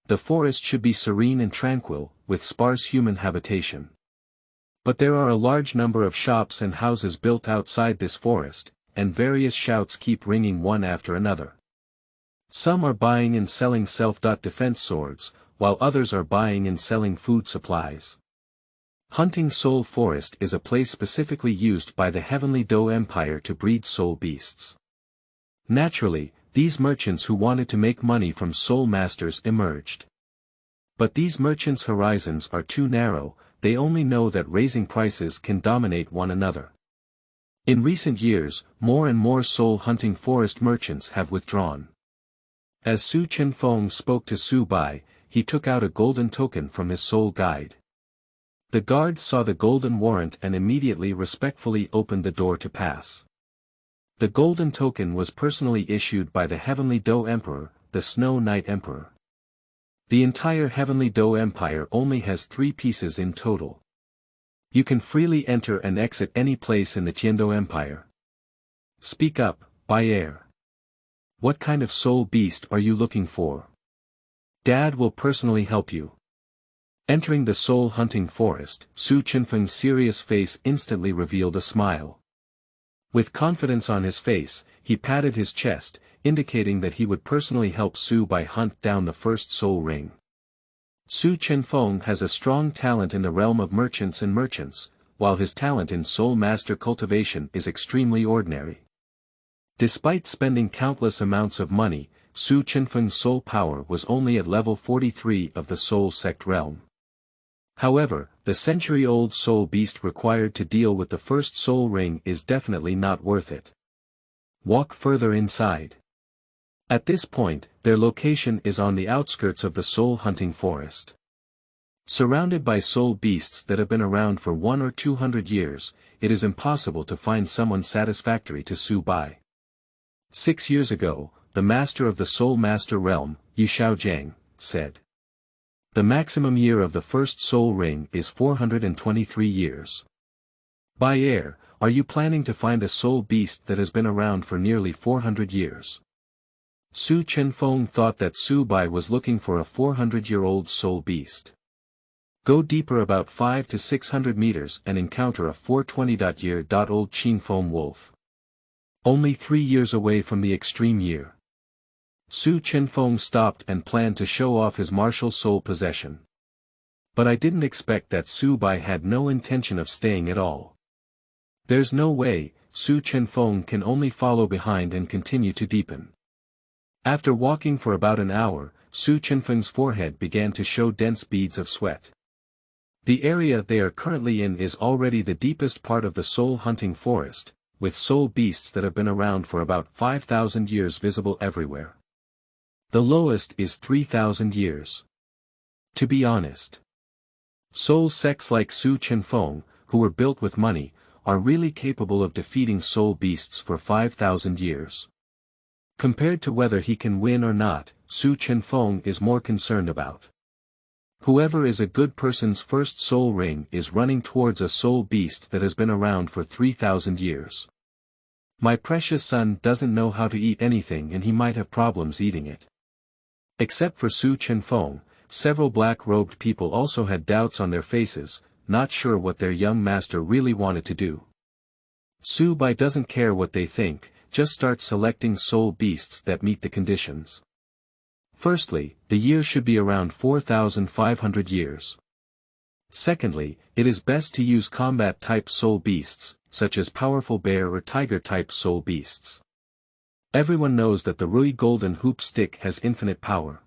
The forest should be serene and tranquil, with sparse human habitation. But there are a large number of shops and houses built outside this forest, and various shouts keep ringing one after another. Some are buying and selling self-defense swords, while others are buying and selling food supplies. Hunting Soul Forest is a place specifically used by the Heavenly Dou Empire to breed soul beasts. Naturally, these merchants who wanted to make money from soul masters emerged. But these merchants' horizons are too narrow, they only know that raising prices can dominate one another. In recent years, more and more soul hunting forest merchants have withdrawn. As Su Chenfeng spoke to Su Bai, he took out a golden token from his soul guide. The guard saw the golden warrant and immediately respectfully opened the door to pass. The golden token was personally issued by the Heavenly Dou Emperor, the Snow Knight Emperor. The entire Heavenly Dou Empire only has 3 pieces in total. You can freely enter and exit any place in the Tiandou Empire. Speak up, Bayer. What kind of soul beast are you looking for? Dad will personally help you. Entering the soul hunting forest, Su Chenfeng's serious face instantly revealed a smile. With confidence on his face, he patted his chest, indicating that he would personally help Su Bai hunt down the first soul ring. Su Chenfeng has a strong talent in the realm of merchants and merchants, while his talent in soul master cultivation is extremely ordinary. Despite spending countless amounts of money, Su Chenfeng's soul power was only at level 43 of the soul sect realm. However, the century-old soul beast required to deal with the first soul ring is definitely not worth it. Walk further inside. At this point, their location is on the outskirts of the soul hunting forest. Surrounded by soul beasts that have been around for 100 or 200 years, it is impossible to find someone satisfactory to Su Bai. 6 years ago, the master of the soul master realm, Yu Shaojiang, said. The maximum year of the first soul ring is 423 years. Bayer, are you planning to find a soul beast that has been around for nearly 400 years? Su Chenfeng thought that Su Bai was looking for a 400-year-old soul beast. Go deeper about 500 to 600 meters and encounter a 420-year-old Qingfeng wolf. Only 3 years away from the extreme year. Su Chenfeng stopped and planned to show off his martial soul possession. But I didn't expect that Su Bai had no intention of staying at all. There's no way, Su Chenfeng can only follow behind and continue to deepen. After walking for about an hour, Su Chenfeng's forehead began to show dense beads of sweat. The area they are currently in is already the deepest part of the soul hunting forest, with soul beasts that have been around for about 5,000 years visible everywhere. The lowest is 3,000 years. To be honest, soul sects like Su Chenfeng, who were built with money, are really capable of defeating soul beasts for 5,000 years. Compared to whether he can win or not, Su Chenfeng is more concerned about. Whoever is a good person's first soul ring is running towards a soul beast that has been around for 3,000 years. My precious son doesn't know how to eat anything and he might have problems eating it. Except for Su Chenfeng, several black-robed people also had doubts on their faces, not sure what their young master really wanted to do. Su Bai doesn't care what they think, just start selecting soul beasts that meet the conditions. Firstly, the year should be around 4,500 years. Secondly, it is best to use combat-type soul beasts, such as powerful bear or tiger-type soul beasts. Everyone knows that the Rui Golden Hoop Stick has infinite power.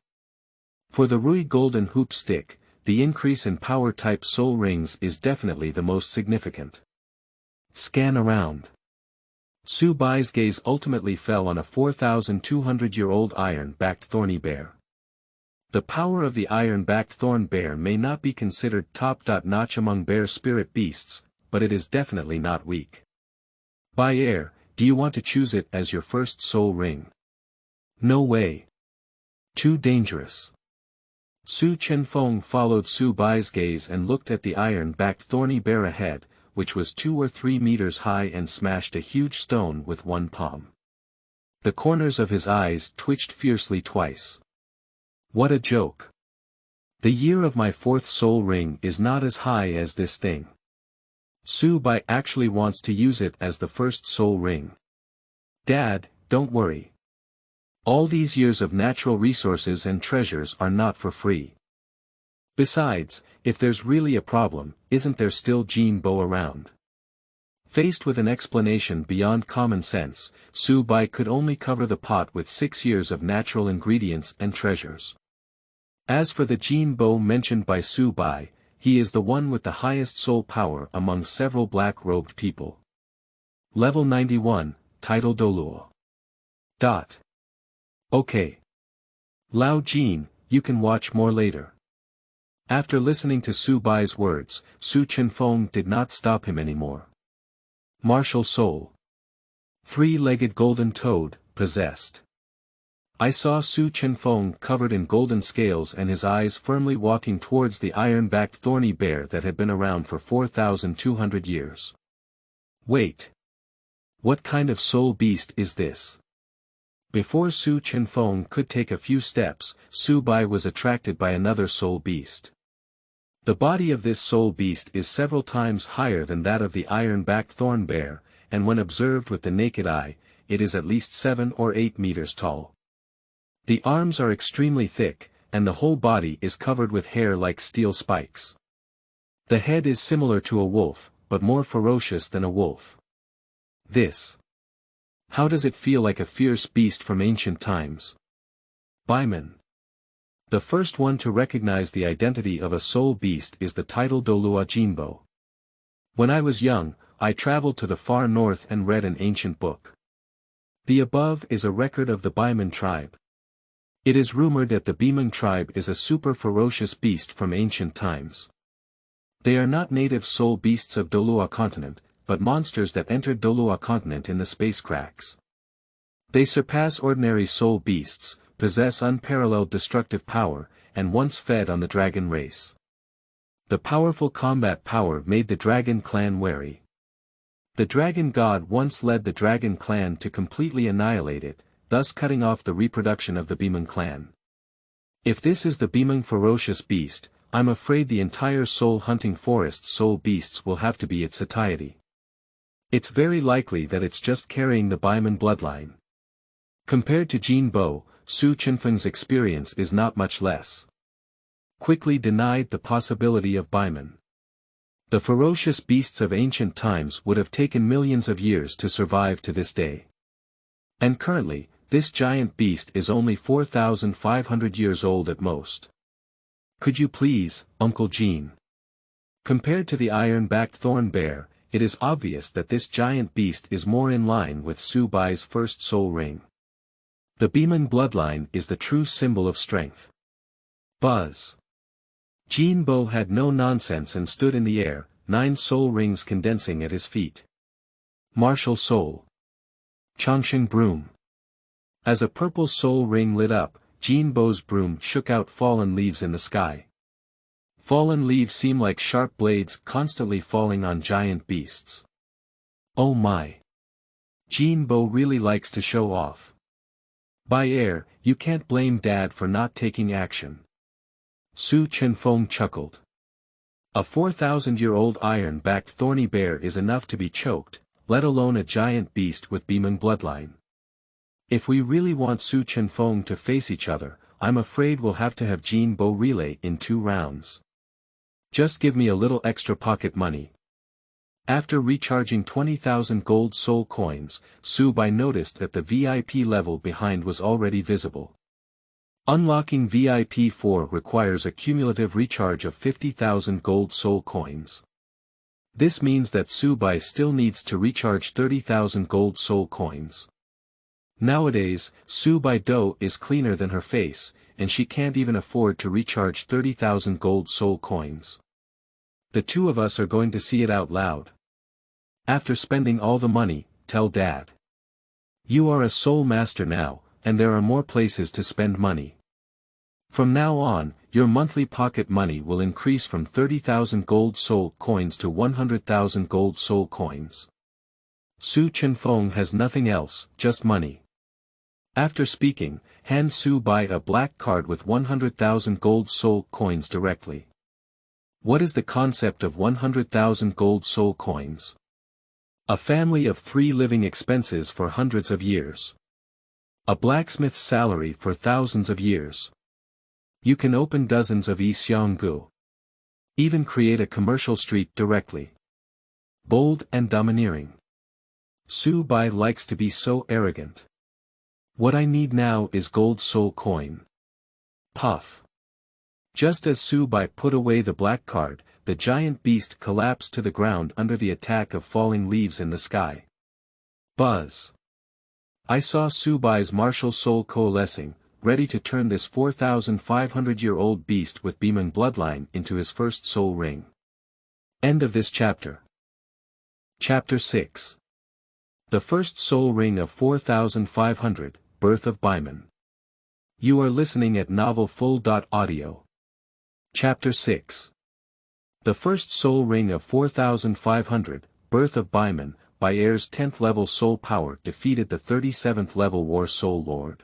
For the Rui Golden Hoop Stick, the increase in power-type soul rings is definitely the most significant. Scan around. Su Bai's gaze ultimately fell on a 4,200-year-old iron-backed thorny bear. The power of the iron-backed thorn bear may not be considered top-notch among bear spirit beasts, but it is definitely not weak. Bai Air, do you want to choose it as your first soul ring? No way. Too dangerous. Su Chenfeng followed Su Bai's gaze and looked at the iron-backed thorny bear ahead, which was 2 or 3 meters high and smashed a huge stone with one palm. The corners of his eyes twitched fiercely twice. What a joke. The year of my 4th soul ring is not as high as this thing. Su Bai actually wants to use it as the first soul ring. Dad, don't worry. All these years of natural resources and treasures are not for free. Besides, if there's really a problem, isn't there still Jin Bo around? Faced with an explanation beyond common sense, Su Bai could only cover the pot with 6 years of natural ingredients and treasures. As for the Jin Bo mentioned by Su Bai, he is the one with the highest soul power among several black-robed people. Level 91, Title Douluo. Okay. Lao Jin, you can watch more later. After listening to Su Bai's words, Su Chenfeng did not stop him anymore. Martial Soul. 3-legged golden toad, possessed. I saw Su Chenfeng covered in golden scales and his eyes firmly walking towards the iron-backed thorny bear that had been around for 4,200 years. Wait. What kind of soul beast is this? Before Su Chenfeng could take a few steps, Su Bai was attracted by another soul beast. The body of this soul beast is several times higher than that of the iron-backed thorn bear, and when observed with the naked eye, it is at least 7 or 8 meters tall. The arms are extremely thick, and the whole body is covered with hair like steel spikes. The head is similar to a wolf, but more ferocious than a wolf. How does it feel like a fierce beast from ancient times? Bimon. The first one to recognize the identity of a soul beast is the title Douluo Jinbo. When I was young, I traveled to the far north and read an ancient book. The above is a record of the Bimon tribe. It is rumored that the Bimon tribe is a super ferocious beast from ancient times. They are not native soul beasts of Douluo continent, but monsters that entered Douluo continent in the space cracks. They surpass ordinary soul beasts, possess unparalleled destructive power, and once fed on the dragon race. The powerful combat power made the dragon clan wary. The dragon god once led the dragon clan to completely annihilate it, thus cutting off the reproduction of the Bimon clan. If this is the Bimon ferocious beast, I'm afraid the entire soul hunting forest's soul beasts will have to be its satiety. It's very likely that it's just carrying the Bimon bloodline. Compared to Jin Bo, Su Chenfeng's experience is not much less. Quickly denied the possibility of Bimon. The ferocious beasts of ancient times would have taken millions of years to survive to this day. And currently, this giant beast is only 4,500 years old at most. Could you please, Uncle Gene? Compared to the iron-backed thorn bear, it is obvious that this giant beast is more in line with Su Bai's first soul ring. The Bimon bloodline is the true symbol of strength. Buzz. Jinbo had no nonsense and stood in the air, 9 soul rings condensing at his feet. Martial soul. Changsheng broom. As a purple soul ring lit up, Jinbo's broom shook out fallen leaves in the sky. Fallen leaves seem like sharp blades constantly falling on giant beasts. Oh my. Jinbo really likes to show off. By air, you can't blame Dad for not taking action. Su Chenfeng chuckled. A 4,000-year-old iron-backed thorny bear is enough to be choked, let alone a giant beast with Bimon bloodline. If we really want Su Chenfeng to face each other, I'm afraid we'll have to have Jinbo relay in 2 rounds. Just give me a little extra pocket money. After recharging 20,000 gold soul coins, Su Bai noticed that the VIP level behind was already visible. Unlocking VIP 4 requires a cumulative recharge of 50,000 gold soul coins. This means that Su Bai still needs to recharge 30,000 gold soul coins. Nowadays, Su Bai dough is cleaner than her face, and she can't even afford to recharge 30,000 gold soul coins. The 2 of us are going to see it out loud. After spending all the money, tell Dad. You are a soul master now, and there are more places to spend money. From now on, your monthly pocket money will increase from 30,000 gold soul coins to 100,000 gold soul coins. Su Chenfeng has nothing else, just money. After speaking, hand Su Bai a black card with 100,000 gold soul coins directly. What is the concept of 100,000 gold soul coins? A family of 3 living expenses for hundreds of years. A blacksmith's salary for thousands of years. You can open dozens of Xianggu. Even create a commercial street directly. Bold and domineering. Su Bai likes to be so arrogant. What I need now is gold soul coin. Puff. Just as Su Bai put away the black card, the giant beast collapsed to the ground under the attack of falling leaves in the sky. Buzz. I saw Su Bai's martial soul coalescing, ready to turn this 4,500-year-old beast with Bimon bloodline into his first soul ring. End of this chapter. Chapter 6. The first soul ring of 4,500, Birth of Bimon. You are listening at novelfull.audio. Chapter 6. The first soul ring of 4,500, Birth of Bimon, by Air's 10th level soul power defeated the 37th level War Soul Lord.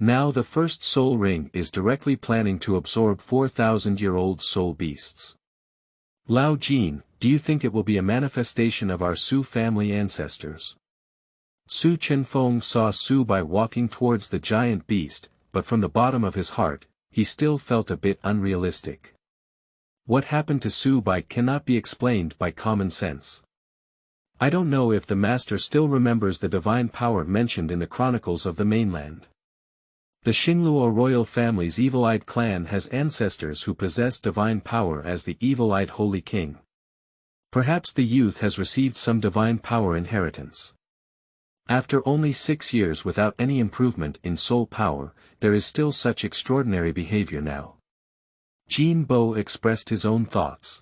Now the first soul ring is directly planning to absorb 4,000-year-old soul beasts. Lao Jin, do you think it will be a manifestation of our Su family ancestors? Su Chenfeng saw Su Bai walking towards the giant beast, but from the bottom of his heart, he still felt a bit unrealistic. What happened to Su Bai cannot be explained by common sense. I don't know if the master still remembers the divine power mentioned in the chronicles of the mainland. The Xingluo royal family's evil-eyed clan has ancestors who possess divine power as the evil-eyed Holy King. Perhaps the youth has received some divine power inheritance. After only 6 years without any improvement in soul power, there is still such extraordinary behavior now. Jinbo expressed his own thoughts.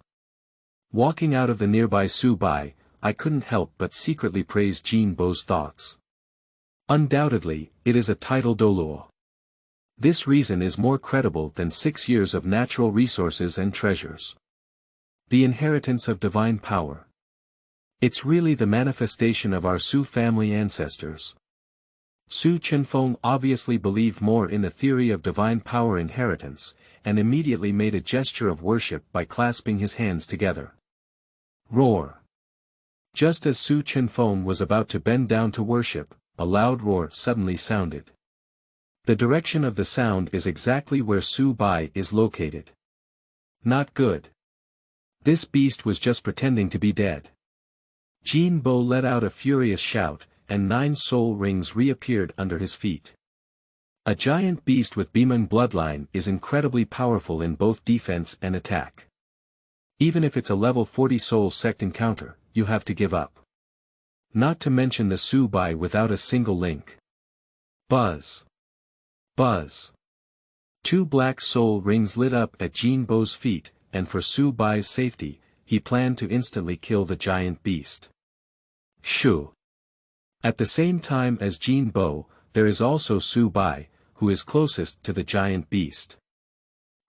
Walking out of the nearby Su Bai, I couldn't help but secretly praise Jinbo's thoughts. Undoubtedly, it is a title Douluo. This reason is more credible than 6 years of natural resources and treasures. The inheritance of divine power. It's really the manifestation of our Su family ancestors. Su Chenfeng obviously believed more in the theory of divine power inheritance, and immediately made a gesture of worship by clasping his hands together. Roar. Just as Su Chenfeng was about to bend down to worship, a loud roar suddenly sounded. The direction of the sound is exactly where Su Bai is located. Not good. This beast was just pretending to be dead. Jinbo let out a furious shout, and 9 soul rings reappeared under his feet. A giant beast with Bimon bloodline is incredibly powerful in both defense and attack. Even if it's a level 40 soul sect encounter, you have to give up. Not to mention the Su-Bai without a single link. Buzz. Buzz. 2 black soul rings lit up at Jinbo's feet, and for Su-Bai's safety, he planned to instantly kill the giant beast. Shoo. At the same time as Jinbo, there is also Su-Bai, who is closest to the giant beast.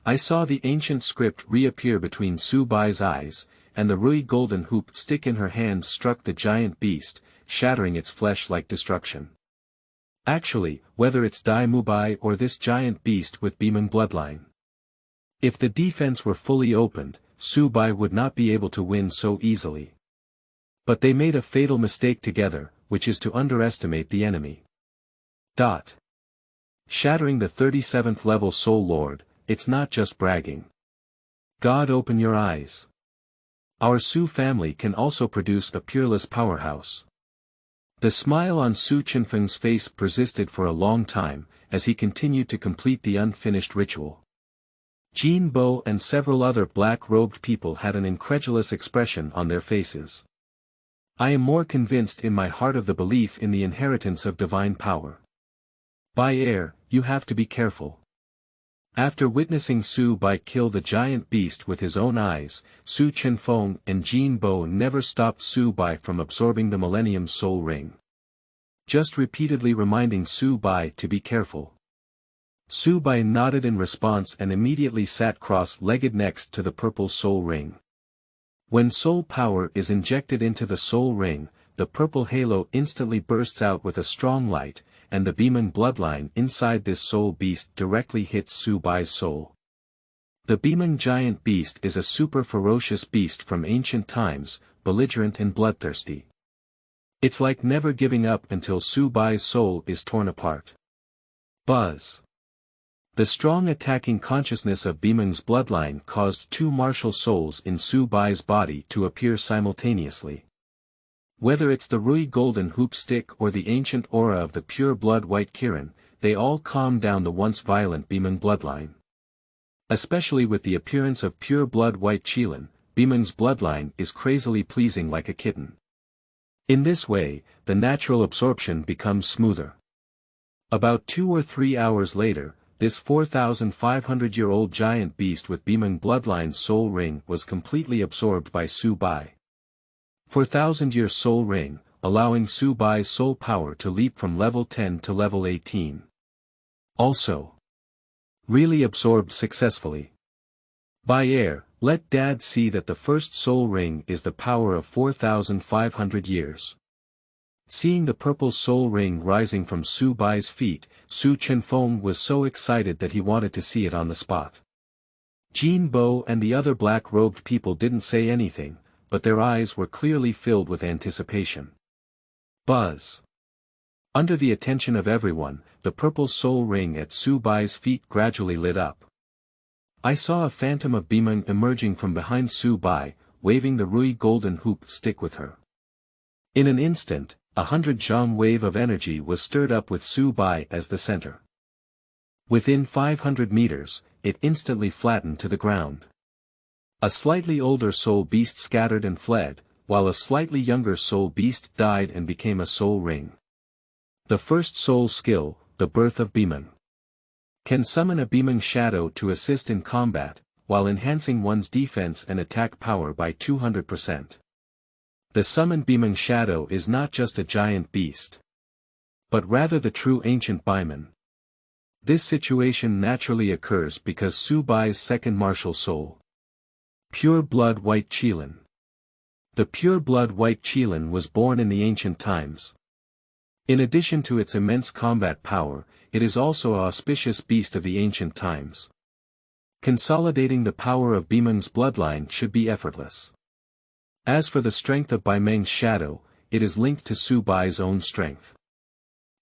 I saw the ancient script reappear between Su-Bai's eyes, and the Rui golden hoop stick in her hand struck the giant beast, shattering its flesh like destruction. Actually, whether it's Dai Mubai or this giant beast with Bimon bloodline. If the defense were fully opened, Su-Bai would not be able to win so easily. But they made a fatal mistake together, which is to underestimate the enemy. Shattering the 37th level Soul Lord, it's not just bragging. God open your eyes. Our Su family can also produce a peerless powerhouse. The smile on Su Chenfeng's face persisted for a long time, as he continued to complete the unfinished ritual. Jinbo and several other black-robed people had an incredulous expression on their faces. I am more convinced in my heart of the belief in the inheritance of divine power. By air, you have to be careful. After witnessing Su-Bai kill the giant beast with his own eyes, Su Chenfeng and Jinbo never stopped Su-Bai from absorbing the Millennium Soul Ring. Just repeatedly reminding Su-Bai to be careful. Su-Bai nodded in response and immediately sat cross-legged next to the purple soul ring. When soul power is injected into the soul ring, the purple halo instantly bursts out with a strong light, and the Bimon bloodline inside this soul beast directly hits Su-Bai's soul. The Bimon giant beast is a super ferocious beast from ancient times, belligerent and bloodthirsty. It's like never giving up until Su-Bai's soul is torn apart. Buzz. The strong attacking consciousness of Bimon's bloodline caused 2 martial souls in Su-Bai's body to appear simultaneously. Whether it's the Rui golden hoop stick or the ancient aura of the pure blood white Kirin, they all calmed down the once violent Bimon bloodline. Especially with the appearance of pure blood white Qilin, Bimon's bloodline is crazily pleasing like a kitten. In this way, the natural absorption becomes smoother. About 2 or 3 hours later, this 4,500-year-old giant beast with Bimon bloodline's soul ring was completely absorbed by Su-Bai. 4,000-year soul ring, allowing Su-Bai's soul power to leap from level 10 to level 18. Also, really absorbed successfully. By air, let Dad see that the first soul ring is the power of 4,500 years. Seeing the purple soul ring rising from Su-Bai's feet, Su Chenfeng was so excited that he wanted to see it on the spot. Jinbo and the other black-robed people didn't say anything, but their eyes were clearly filled with anticipation. Buzz. Under the attention of everyone, the purple soul ring at Su-Bai's feet gradually lit up. I saw a phantom of Bimon emerging from behind Su-Bai, waving the Rui golden hoop stick with her. In an instant, 100 zhang wave of energy was stirred up with Su-Bai as the center. Within 500 meters, it instantly flattened to the ground. A slightly older soul beast scattered and fled, while a slightly younger soul beast died and became a soul ring. The first soul skill, the birth of Bimon. Can summon a Bimon shadow to assist in combat, while enhancing one's defense and attack power by 200%. The summoned Bimon shadow is not just a giant beast, but rather the true ancient Bimon. This situation naturally occurs because Su-Bai's second martial soul. Pure blood white Qilin. The pure blood white Qilin was born in the ancient times. In addition to its immense combat power, it is also an auspicious beast of the ancient times. Consolidating the power of Bimon's bloodline should be effortless. As for the strength of Bimon's shadow, it is linked to Su-Bai's own strength.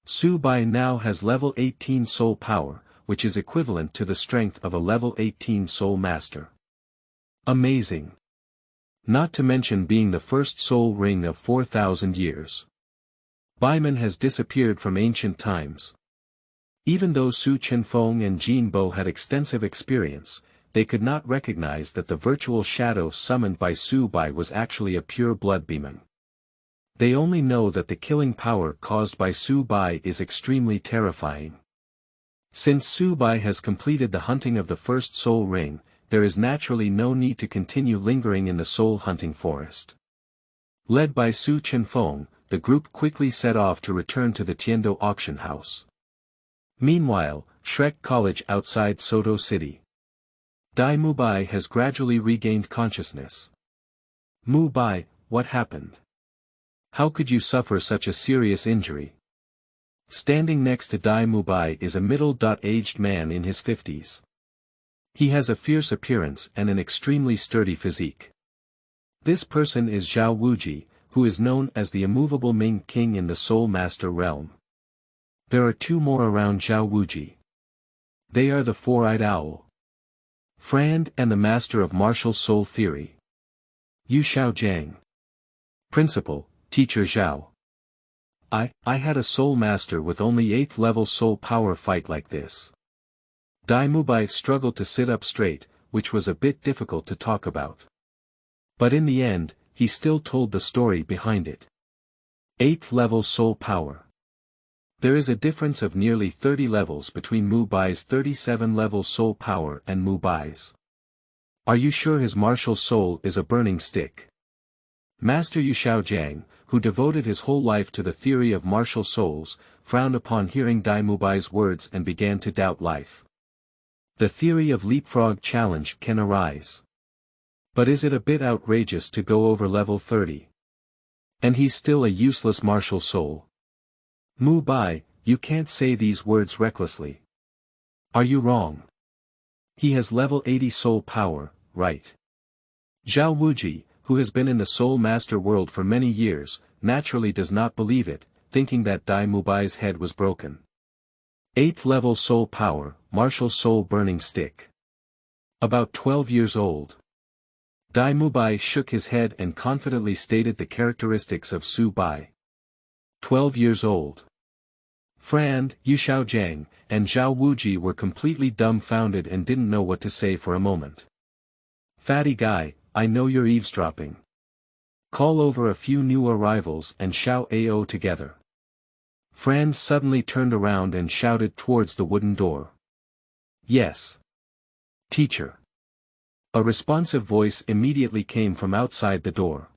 Su-Bai now has level 18 soul power, which is equivalent to the strength of a level 18 soul master. Amazing. Not to mention being the first soul ring of 4,000 years. Bimon has disappeared from ancient times. Even though Su Chenfeng and Jin Bo had extensive experience, they could not recognize that the virtual shadow summoned by Su Bai was actually a pure blood Bimon. They only know that the killing power caused by Su Bai is extremely terrifying. Since Su Bai has completed the hunting of the first soul ring, there is naturally no need to continue lingering in the soul hunting forest. Led by Su Chenfeng, the group quickly set off to return to the Tiandou auction house. Meanwhile, Shrek College outside Soto City. Dai Mubai has gradually regained consciousness. Mubai, what happened? How could you suffer such a serious injury? Standing next to Dai Mubai is a middle-aged man in his 50s. He has a fierce appearance and an extremely sturdy physique. This person is Zhao Wuji, who is known as the immovable Ming King in the Soul Master realm. There are two more around Zhao Wuji. They are the Four-Eyed Owl, Frand, and the Master of Martial Soul Theory, Yu Xiaojiang. Principal, Teacher Zhao. I had a Soul Master with only 8th level soul power fight like this. Dai Mubai struggled to sit up straight, which was a bit difficult to talk about. But in the end, he still told the story behind it. 8th level soul power. There is a difference of nearly 30 levels between Mubai's 37 level soul power and Mubai's. Are you sure his martial soul is a burning stick? Master Yu Xiaojiang, who devoted his whole life to the theory of martial souls, frowned upon hearing Dai Mubai's words and began to doubt life. The theory of leapfrog challenge can arise. But is it a bit outrageous to go over level 30? And he's still a useless martial soul. Mubai, you can't say these words recklessly. Are you wrong? He has level 80 soul power, right? Zhao Wuji, who has been in the Soul Master world for many years, naturally does not believe it, thinking that Dai Mubai's head was broken. 8th level soul power, martial soul burning stick. About 12 years old. Dai Mubai shook his head and confidently stated the characteristics of Su Bai. 12 years old. Frand, Yu Xiaojiang, and Zhao Wuji were completely dumbfounded and didn't know what to say for a moment. Fatty guy, I know you're eavesdropping. Call over a few new arrivals and shout AO together. Frand suddenly turned around and shouted towards the wooden door. Yes. Teacher. A responsive voice immediately came from outside the door.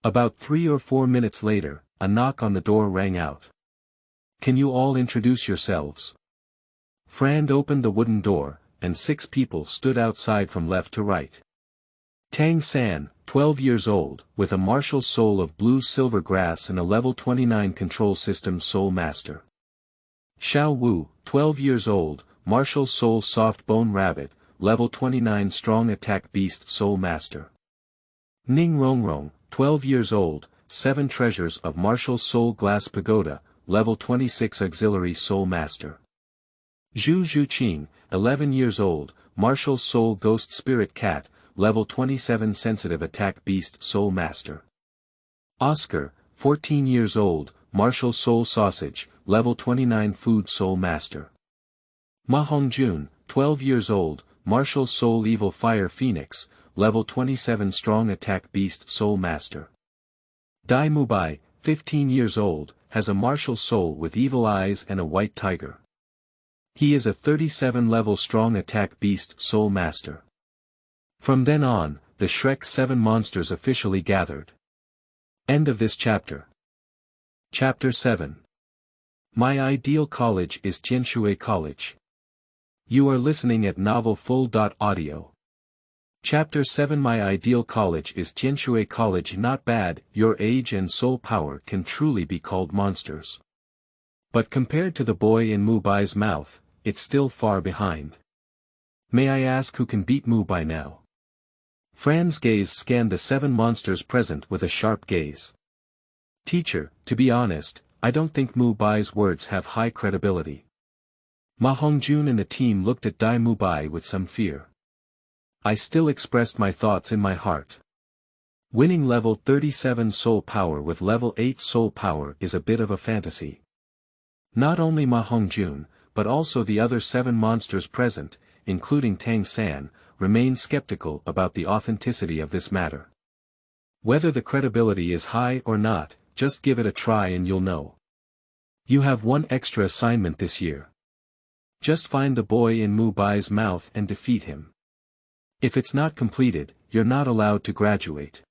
About 3 or 4 minutes later, a knock on the door rang out. Can you all introduce yourselves? Frand opened the wooden door, and 6 people stood outside from left to right. Tang San, 12 years old, with a martial soul of blue silver grass and a level 29 control system soul master. Xiao Wu, 12 years old, martial soul soft bone rabbit, level 29 strong attack beast soul master. Ning Rongrong, 12 years old, 7 treasures of martial soul glass pagoda, level 26 auxiliary soul master. Zhu Zhuqing, 11 years old, martial soul ghost spirit cat, level 27 sensitive attack beast soul master. Oscar, 14 years old, martial soul sausage, level 29 food soul master. Ma Hongjun, 12 years old, martial soul evil fire phoenix, level 27 strong attack beast soul master. Dai Mubai, 15 years old, has a martial soul with evil eyes and a white tiger. He is a 37 level strong attack beast soul master. From then on, the Shrek 7 Monsters officially gathered. End of this chapter. Chapter 7. My ideal college is Tianshui College. You are listening at novelfull.audio. Chapter 7. My ideal college is Tianshui College. Not bad, your age and soul power can truly be called monsters. But compared to the boy in Mubai's mouth, it's still far behind. May I ask who can beat Mubai now? Fran's gaze scanned the 7 monsters present with a sharp gaze. Teacher, to be honest, I don't think Mubai's words have high credibility. Ma Hongjun and the team looked at Dai Mubai with some fear. I still expressed my thoughts in my heart. Winning level 37 soul power with level 8 soul power is a bit of a fantasy. Not only Ma Hongjun, but also the other 7 monsters present, including Tang San, remain skeptical about the authenticity of this matter. Whether the credibility is high or not, just give it a try and you'll know. You have one extra assignment this year. Just find the boy in Mubai's mouth and defeat him. If it's not completed, you're not allowed to graduate.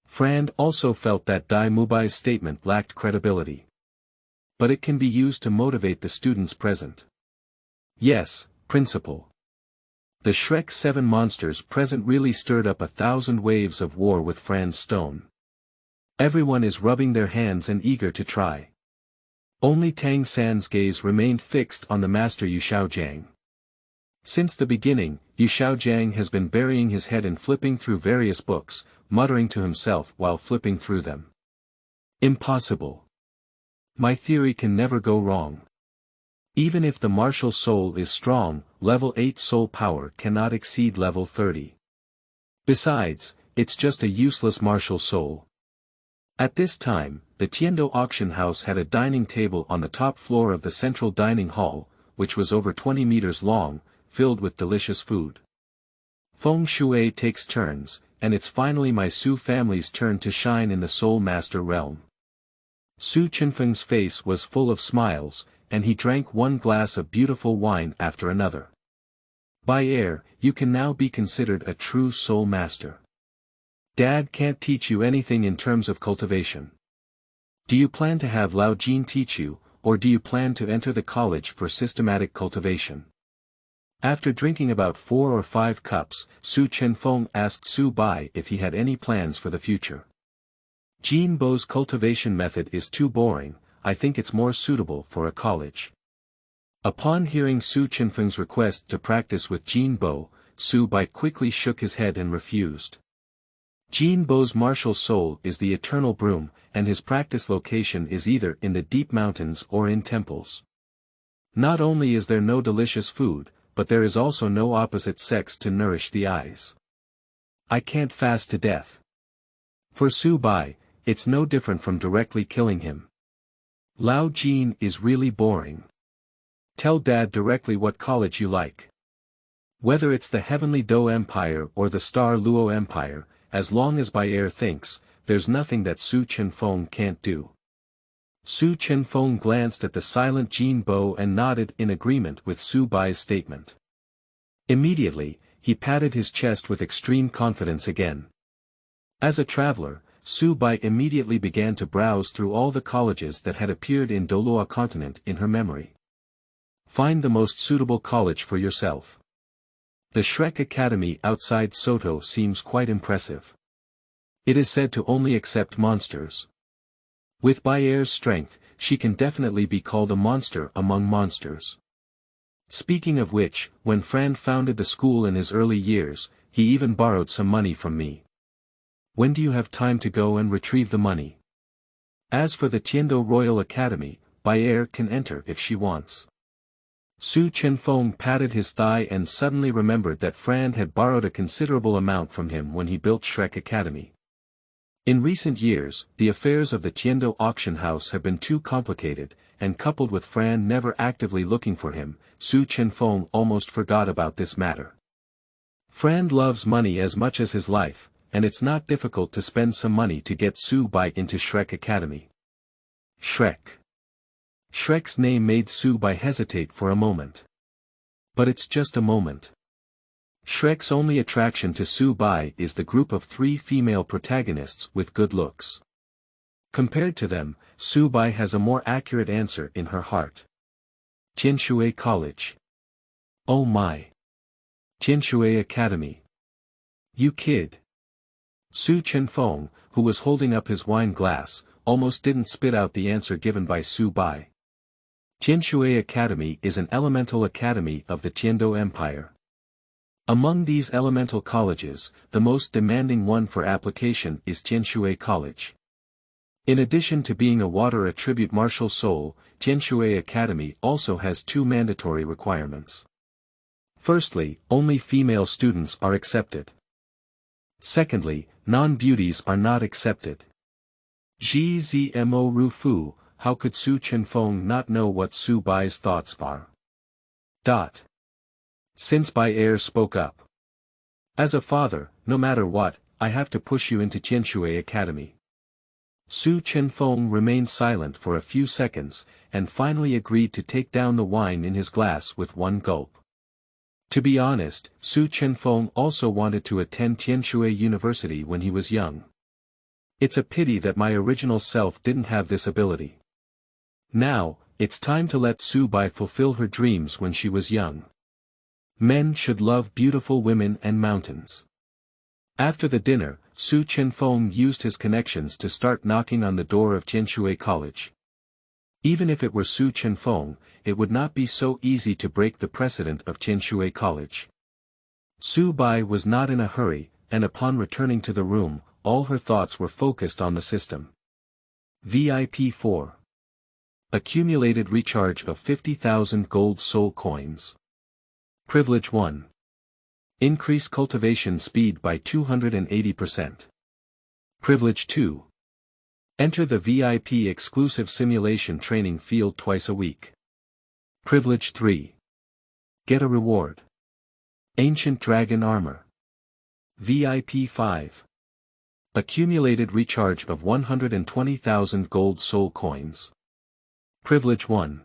Fran also felt that Dai Mubai's statement lacked credibility. But it can be used to motivate the students present. Yes, Principal. The Shrek 7 Monsters present really stirred up 1,000 waves of war with Fran's stone. Everyone is rubbing their hands and eager to try. Only Tang San's gaze remained fixed on the master Yu Xiaojiang. Since the beginning, Yu Xiaojiang has been burying his head and flipping through various books, muttering to himself while flipping through them. Impossible. My theory can never go wrong. Even if the martial soul is strong, level 8 soul power cannot exceed level 30. Besides, it's just a useless martial soul. At this time, the Tiandou auction house had a dining table on the top floor of the central dining hall, which was over 20 meters long, filled with delicious food. Feng Shui takes turns, and it's finally my Su family's turn to shine in the Soul Master realm. Su Chenfeng's face was full of smiles, and he drank one glass of beautiful wine after another. By air, you can now be considered a true Soul Master. Dad can't teach you anything in terms of cultivation. Do you plan to have Lao Jin teach you, or do you plan to enter the college for systematic cultivation? After drinking about 4 or 5 cups, Su Chenfeng asked Su Bai if he had any plans for the future. Jin Bo's cultivation method is too boring, I think it's more suitable for a college. Upon hearing Su Chenfeng's request to practice with Jin Bo, Su Bai quickly shook his head and refused. Jin Bo's martial soul is the eternal broom, and his practice location is either in the deep mountains or in temples. Not only is there no delicious food, but there is also no opposite sex to nourish the eyes. I can't fast to death. For Su Bai, it's no different from directly killing him. Lao Jin is really boring. Tell Dad directly what college you like. Whether it's the Heavenly Dou Empire or the Star Luo Empire, as long as Bai Er thinks, there's nothing that Su Chenfeng can't do. Su Chenfeng glanced at the silent Jin Bo and nodded in agreement with Su Bai's statement. Immediately, he patted his chest with extreme confidence again. As a traveler, Su Bai immediately began to browse through all the colleges that had appeared in Douluo continent in her memory. Find the most suitable college for yourself. The Shrek Academy outside Soto seems quite impressive. It is said to only accept monsters. With Bai Er's strength, she can definitely be called a monster among monsters. Speaking of which, when Fran founded the school in his early years, he even borrowed some money from me. When do you have time to go and retrieve the money? As for the Tiandou Royal Academy, Bai Er can enter if she wants. Su Chenfeng patted his thigh and suddenly remembered that Fran had borrowed a considerable amount from him when he built Shrek Academy. In recent years, the affairs of the Tiandou auction house have been too complicated, and coupled with Fran never actively looking for him, Su Chenfeng almost forgot about this matter. Fran loves money as much as his life, and it's not difficult to spend some money to get Su Bai into Shrek Academy. Shrek. Shrek's name made Su Bai hesitate for a moment. But it's just a moment. Shrek's only attraction to Su Bai is the group of 3 female protagonists with good looks. Compared to them, Su Bai has a more accurate answer in her heart. Tianshui College. Oh my. Tianshui Academy. You kid. Su Chenfeng, who was holding up his wine glass, almost didn't spit out the answer given by Su Bai. Tianshui Academy is an elemental academy of the Tiandou Empire. Among these elemental colleges, the most demanding one for application is Tianshui College. In addition to being a water attribute martial soul, Tianshui Academy also has 2 mandatory requirements. Firstly, only female students are accepted. Secondly, non-beauties are not accepted. Gzmo Rufu, how could Su Chenfeng not know what Su Bai's thoughts are? Since Bai Er spoke up. As a father, no matter what, I have to push you into Tianshui Academy. Su Chenfeng remained silent for a few seconds, and finally agreed to take down the wine in his glass with one gulp. To be honest, Su Chenfeng also wanted to attend Tianshui University when he was young. It's a pity that my original self didn't have this ability. Now, it's time to let Su Bai fulfill her dreams when she was young. Men should love beautiful women and mountains. After the dinner, Su Chenfeng used his connections to start knocking on the door of Tianshui College. Even if it were Su Chenfeng, it would not be so easy to break the precedent of Tianshui College. Su Bai was not in a hurry, and upon returning to the room, all her thoughts were focused on the system. VIP 4. Accumulated recharge of 50,000 gold soul coins. Privilege 1. Increase cultivation speed by 280%. Privilege 2. Enter the VIP exclusive simulation training field twice a week. Privilege 3. Get a reward. Ancient Dragon Armor. VIP 5. Accumulated recharge of 120,000 gold soul coins. Privilege 1.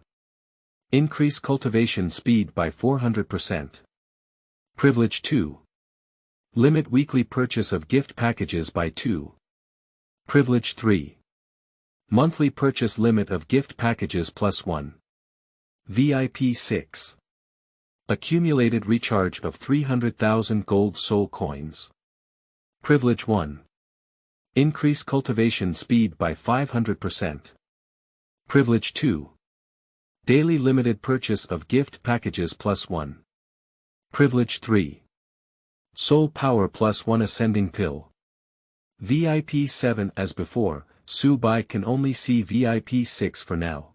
Increase cultivation speed by 400%. Privilege 2. Limit weekly purchase of gift packages by 2. Privilege 3. Monthly purchase limit of gift packages plus 1. VIP 6. Accumulated recharge of 300,000 gold soul coins. Privilege 1. Increase cultivation speed by 500%. Privilege 2. Daily limited purchase of gift packages plus 1. Privilege 3. Soul Power plus 1 Ascending Pill. VIP 7 As before, Su Bai can only see VIP 6 for now.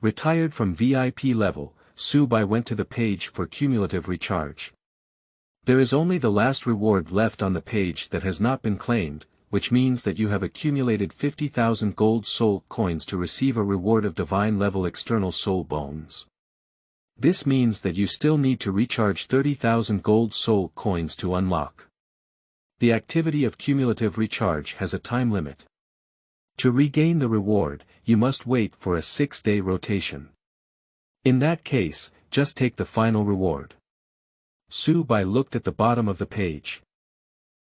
Retired from VIP level, Su Bai went to the page for cumulative recharge. There is only the last reward left on the page that has not been claimed, which means that you have accumulated 50,000 gold soul coins to receive a reward of divine level external soul bones. This means that you still need to recharge 30,000 gold soul coins to unlock. The activity of cumulative recharge has a time limit. To regain the reward, you must wait for a 6-day rotation. In that case, just take the final reward. Su Bai looked at the bottom of the page.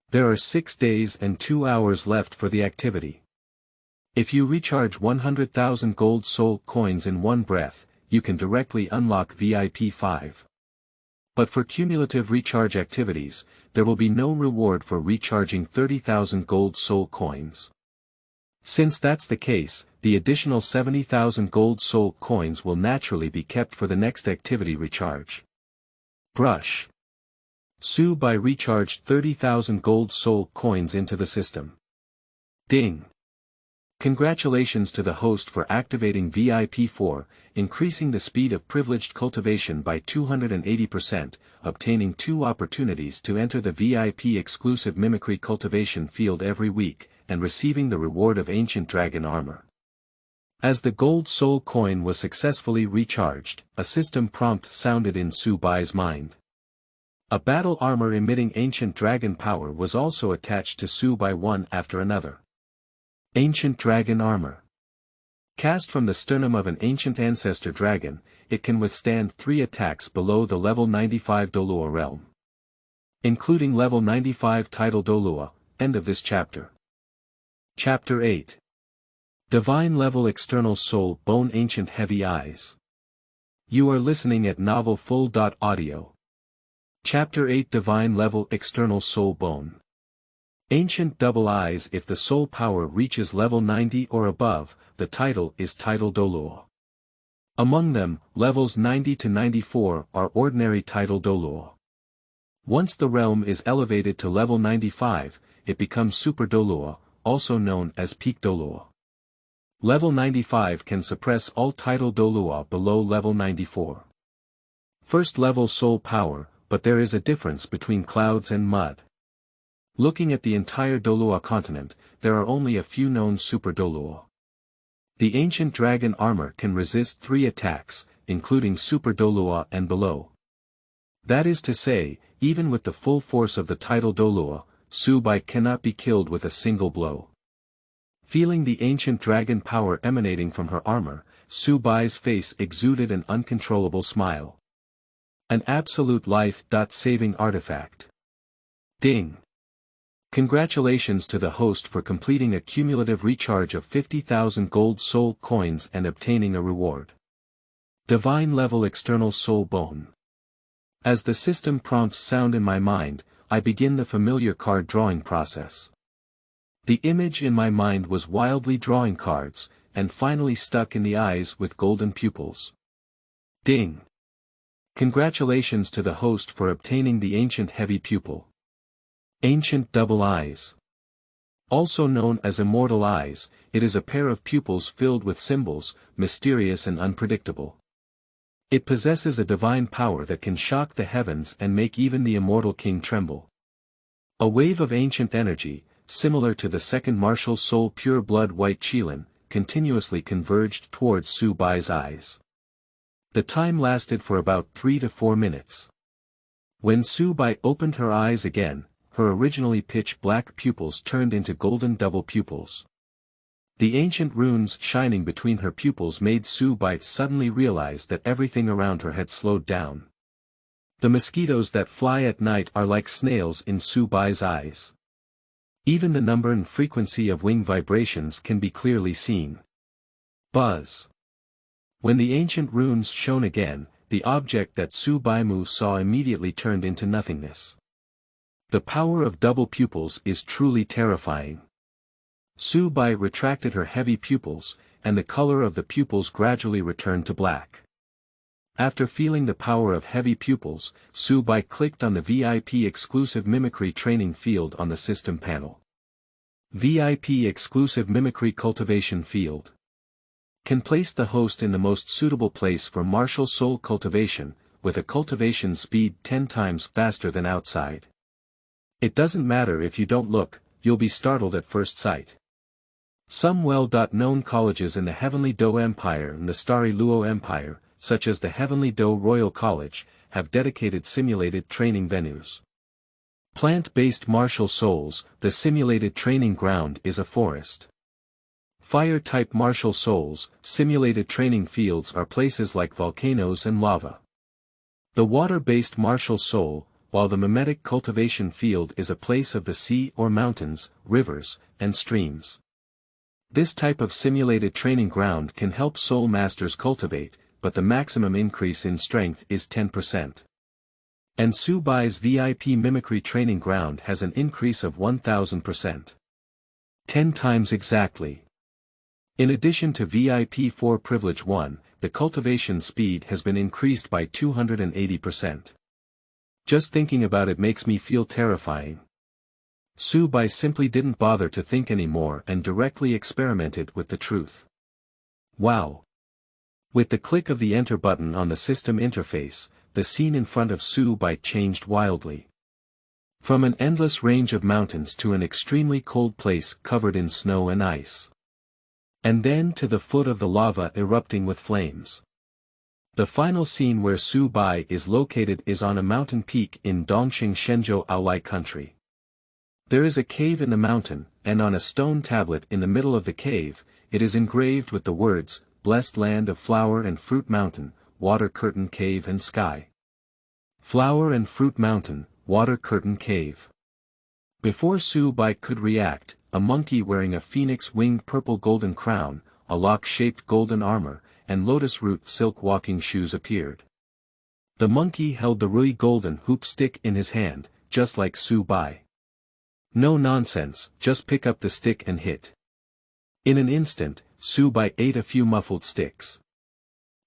There are 6 days and 2 hours left for the activity. If you recharge 100,000 gold soul coins in one breath, you can directly unlock VIP 5. But for cumulative recharge activities, there will be no reward for recharging 30,000 gold soul coins. Since that's the case, the additional 70,000 gold soul coins will naturally be kept for the next activity recharge. Brush. Su Bai recharged 30,000 gold soul coins into the system. Ding. Congratulations to the host for activating VIP 4, increasing the speed of privileged cultivation by 280%, obtaining 2 opportunities to enter the VIP exclusive mimicry cultivation field every week, and receiving the reward of Ancient Dragon Armor. As the gold soul coin was successfully recharged, a system prompt sounded in Su Bai's mind. A battle armor emitting ancient dragon power was also attached to Su Bai one after another. Ancient Dragon Armor. Cast from the sternum of an ancient ancestor dragon, it can withstand 3 attacks below the level 95 Douluo realm. Including level 95 title Douluo. End of this chapter. Chapter 8. Divine Level External Soul Bone Ancient Heavy Eyes. You are listening at Novel Full.audio. Chapter 8 Divine Level External Soul Bone. Ancient Double Eyes. If the soul power reaches level 90 or above, the title is Title Douluo. Among them, levels 90 to 94 are ordinary Title Douluo. Once the realm is elevated to level 95, it becomes Super Douluo, also known as Peak Douluo. Level 95 can suppress all Title Douluo below level 94. First level soul power, but there is a difference between clouds and mud. Looking at the entire Douluo continent, there are only a few known Super Douluo. The ancient dragon armor can resist 3 attacks, including Super Douluo and below. That is to say, even with the full force of the title Douluo, Su Bai cannot be killed with a single blow. Feeling the ancient dragon power emanating from her armor, Su Bai's face exuded an uncontrollable smile. An absolute life-saving artifact. Ding! Congratulations to the host for completing a cumulative recharge of 50,000 gold soul coins and obtaining a reward. Divine level external soul bone. As the system prompts sound in my mind, I begin the familiar card drawing process. The image in my mind was wildly drawing cards, and finally stuck in the eyes with golden pupils. Ding! Congratulations to the host for obtaining the ancient heavy pupil. Ancient double eyes. Also known as immortal eyes, it is a pair of pupils filled with symbols, mysterious and unpredictable. It possesses a divine power that can shock the heavens and make even the immortal king tremble. A wave of ancient energy, similar to the second martial soul pure blood white Qilin, continuously converged towards Su Bai's eyes. The time lasted for about 3 to 4 minutes. When Su Bai opened her eyes again, her originally pitch-black pupils turned into golden double pupils. The ancient runes shining between her pupils made Su Bai suddenly realize that everything around her had slowed down. The mosquitoes that fly at night are like snails in Su Bai's eyes. Even the number and frequency of wing vibrations can be clearly seen. Buzz. When the ancient runes shone again, the object that Su Bai Mu saw immediately turned into nothingness. The power of double pupils is truly terrifying. Su Bai retracted her heavy pupils, and the color of the pupils gradually returned to black. After feeling the power of heavy pupils, Su Bai clicked on the VIP exclusive mimicry training field on the system panel. VIP exclusive mimicry cultivation field. Can place the host in the most suitable place for martial soul cultivation, with a cultivation speed 10 times faster than outside. It doesn't matter if you don't look, you'll be startled at first sight. Some well-known colleges in the Heavenly Dou Empire and the Starry Luo Empire, such as the Heavenly Dou Royal College, have dedicated simulated training venues. Plant-based martial souls, the simulated training ground is a forest. Fire-type martial souls, simulated training fields are places like volcanoes and lava. The water-based martial soul, while the mimetic cultivation field is a place of the sea or mountains, rivers, and streams. This type of simulated training ground can help soul masters cultivate, but the maximum increase in strength is 10%. And Su Bai's VIP mimicry training ground has an increase of 1000%. 10 times exactly. In addition to VIP 4 Privilege 1, the cultivation speed has been increased by 280%. Just thinking about it makes me feel terrifying. Su Bai simply didn't bother to think anymore and directly experimented with the truth. Wow! With the click of the enter button on the system interface, the scene in front of Su Bai changed wildly. From an endless range of mountains to an extremely cold place covered in snow and ice. And then to the foot of the lava erupting with flames. The final scene where Su Bai is located is on a mountain peak in Dongxing Shenzhou Aolai country. There is a cave in the mountain, and on a stone tablet in the middle of the cave, it is engraved with the words, Blessed Land of Flower and Fruit Mountain, Water Curtain Cave and Sky. Flower and Fruit Mountain, Water Curtain Cave. Before Su Bai could react, a monkey wearing a phoenix-winged purple golden crown, a lock-shaped golden armor, and lotus root silk walking shoes appeared. The monkey held the Rui golden hoop stick in his hand, just like Su Bai. No nonsense, just pick up the stick and hit. In an instant, Su Bai ate a few muffled sticks.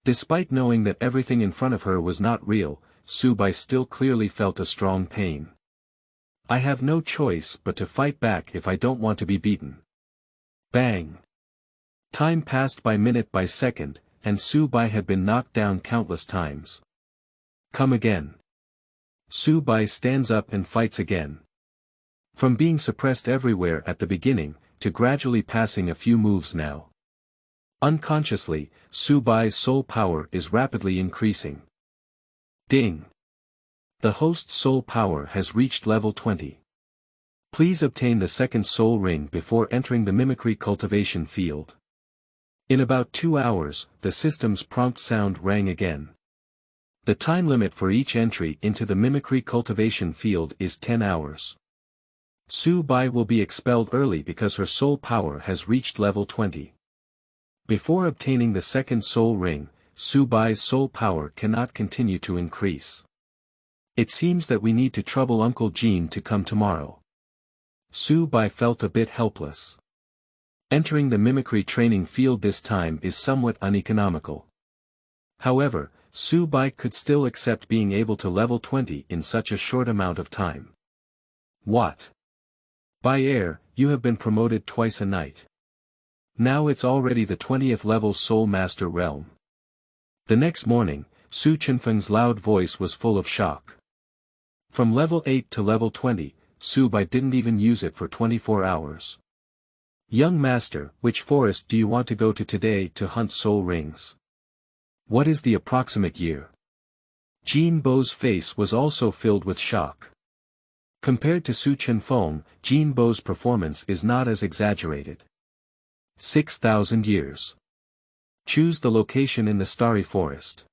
Despite knowing that everything in front of her was not real, Su Bai still clearly felt a strong pain. I have no choice but to fight back if I don't want to be beaten. Bang! Time passed by minute by second, and Su Bai had been knocked down countless times. Come again. Su Bai stands up and fights again. From being suppressed everywhere at the beginning, to gradually passing a few moves now. Unconsciously, Su Bai's soul power is rapidly increasing. Ding! The host's soul power has reached level 20. Please obtain the second soul ring before entering the mimicry cultivation field. In about 2 hours, the system's prompt sound rang again. The time limit for each entry into the mimicry cultivation field is 10 hours. Su Bai will be expelled early because her soul power has reached level 20. Before obtaining the second soul ring, Su Bai's soul power cannot continue to increase. It seems that we need to trouble Uncle Jean to come tomorrow. Su Bai felt a bit helpless. Entering the mimicry training field this time is somewhat uneconomical. However, Su Bai could still accept being able to level 20 in such a short amount of time. What? By air, you have been promoted twice a night. Now it's already the 20th level Soul Master realm. The next morning, Su Chenfeng's loud voice was full of shock. From level 8 to level 20, Su Bai didn't even use it for 24 hours. Young master, which forest do you want to go to today to hunt soul rings? What is the approximate year? Jin Bo's face was also filled with shock. Compared to Su Chenfeng, Jin Bo's performance is not as exaggerated. 6,000 years. Choose the location in the starry forest.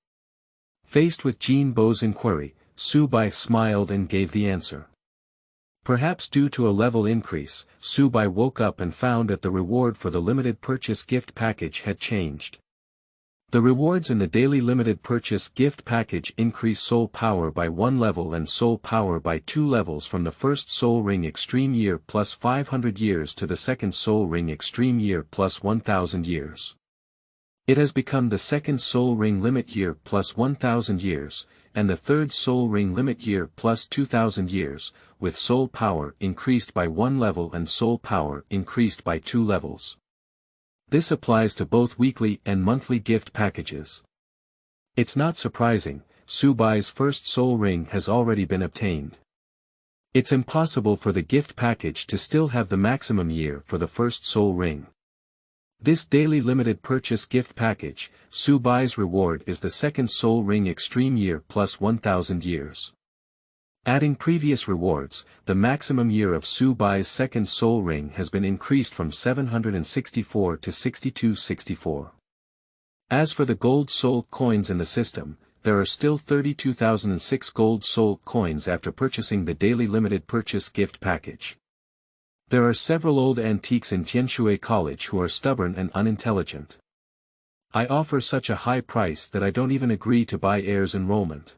Faced with Jin Bo's inquiry, Su Bai smiled and gave the answer. Perhaps due to a level increase, Su Bai woke up and found that the reward for the limited purchase gift package had changed. The rewards in the daily limited purchase gift package increase soul power by 1 level and soul power by 2 levels from the first soul ring extreme year plus 500 years to the second soul ring extreme year plus 1000 years. It has become the second soul ring limit year plus 1000 years, and the third soul ring limit year plus 2000 years, with soul power increased by 1 level and soul power increased by 2 levels. This applies to both weekly and monthly gift packages. It's not surprising, Su Bai's first soul ring has already been obtained. It's impossible for the gift package to still have the maximum year for the first soul ring. This daily limited purchase gift package, Su Bai's reward is the second soul ring extreme year plus 1000 years. Adding previous rewards, the maximum year of Su Bai's second soul ring has been increased from 764 to 6264. As for the gold soul coins in the system, there are still 32,006 gold soul coins after purchasing the daily limited purchase gift package. There are several old antiques in Tianshui College who are stubborn and unintelligent. I offer such a high price that I don't even agree to buy heir's enrollment.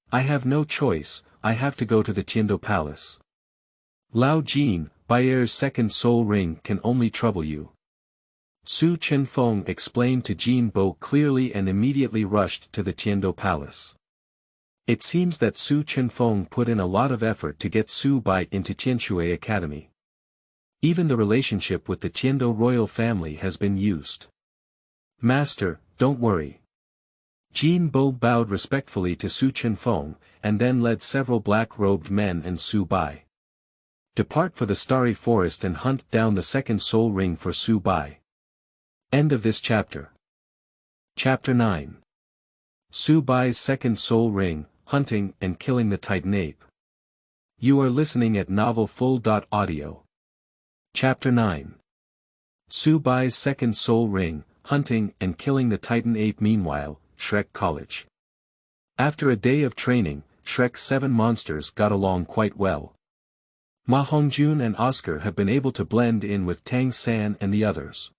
I have no choice, I have to go to the Tiandou Palace. Lao Jin, buy heir's second soul ring can only trouble you. Su Chenfeng explained to Jin Bo clearly and immediately rushed to the Tiandou Palace. It seems that Su Chenfeng put in a lot of effort to get Su Bai into Tianshui Academy. Even the relationship with the Tiandou royal family has been used. Master, don't worry. Jin Bo bowed respectfully to Su Chenfeng, and then led several black-robed men and Su Bai. Depart for the starry forest and hunt down the second soul ring for Su Bai. End of this chapter. Chapter 9. Su Bai's second soul ring, hunting and killing the Titan ape. You are listening at novelfull.audio. Chapter 9. Su Bai's second soul ring, hunting and killing the Titan ape. Meanwhile, Shrek College. After a day of training, Shrek 7 Monsters got along quite well. Ma Hongjun and Oscar have been able to blend in with Tang San and the others.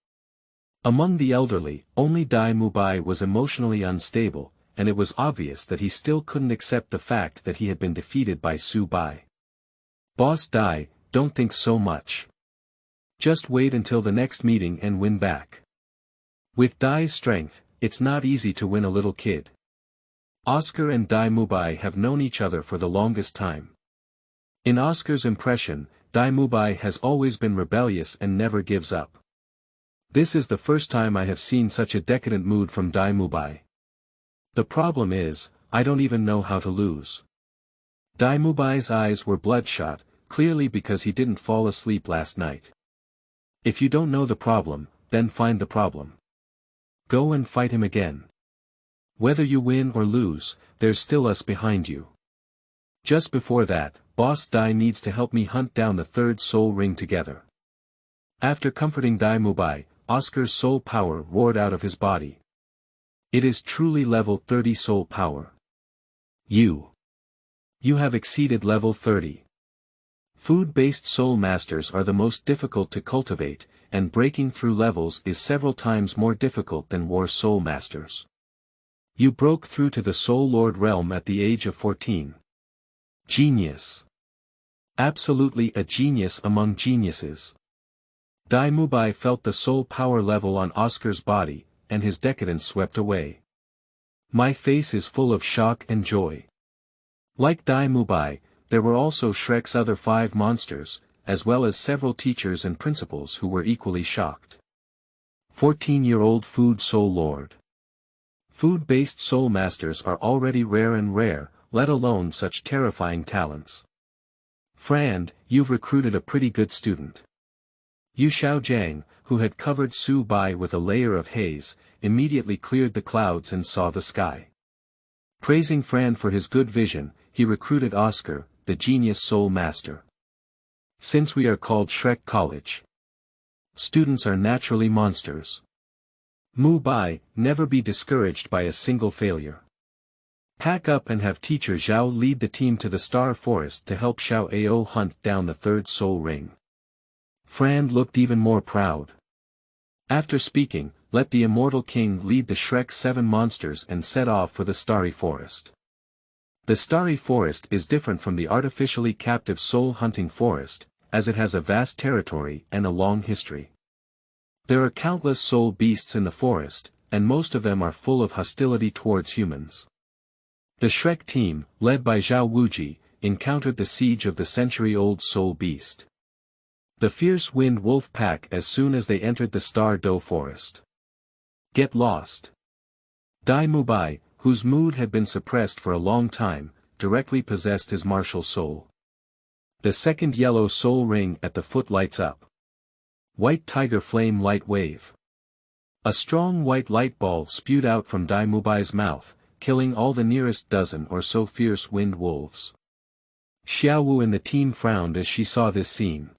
Among the elderly, only Dai Mubai was emotionally unstable, and it was obvious that he still couldn't accept the fact that he had been defeated by Su Bai. Boss Dai, don't think so much. Just wait until the next meeting and win back. With Dai's strength, it's not easy to win a little kid. Oscar and Dai Mubai have known each other for the longest time. In Oscar's impression, Dai Mubai has always been rebellious and never gives up. This is the first time I have seen such a decadent mood from Dai Mubai. The problem is, I don't even know how to lose. Dai Mubai's eyes were bloodshot, clearly because he didn't fall asleep last night. If you don't know the problem, then find the problem. Go and fight him again. Whether you win or lose, there's still us behind you. Just before that, Boss Dai needs to help me hunt down the third soul ring together. After comforting Dai Mubai, Oscar's soul power roared out of his body. It is truly level 30 soul power. You have exceeded level 30. Food-based soul masters are the most difficult to cultivate, and breaking through levels is several times more difficult than war soul masters. You broke through to the Soul Lord realm at the age of 14. Genius. Absolutely a genius among geniuses. Dai Mubai felt the soul power level on Oscar's body, and his decadence swept away. My face is full of shock and joy. Like Dai Mubai, there were also Shrek's other 5 monsters, as well as several teachers and principals who were equally shocked. 14-year-old Food Soul Lord. Food-based soul masters are already rare, let alone such terrifying talents. Friend, you've recruited a pretty good student. Yu Xiaojiang, who had covered Su Bai with a layer of haze, immediately cleared the clouds and saw the sky. Praising Fran for his good vision, he recruited Oscar, the genius soul master. Since we are called Shrek College, students are naturally monsters. Mubai, never be discouraged by a single failure. Pack up and have teacher Zhao lead the team to the Star Forest to help Xiao Ao hunt down the third soul ring. Fran looked even more proud. After speaking, let the Immortal King lead the Shrek 7 Monsters and set off for the Starry Forest. The Starry Forest is different from the artificially captive soul hunting forest, as it has a vast territory and a long history. There are countless soul beasts in the forest, and most of them are full of hostility towards humans. The Shrek team, led by Zhao Wuji, encountered the siege of the century-old soul beast. The fierce wind wolf pack as soon as they entered the Star Do forest. Get lost. Dai Mubai, whose mood had been suppressed for a long time, directly possessed his martial soul. The second yellow soul ring at the foot lights up. White tiger flame light wave. A strong white light ball spewed out from Dai Mubai's mouth, killing all the nearest dozen or so fierce wind wolves. Xiaowu and the team frowned as she saw this scene.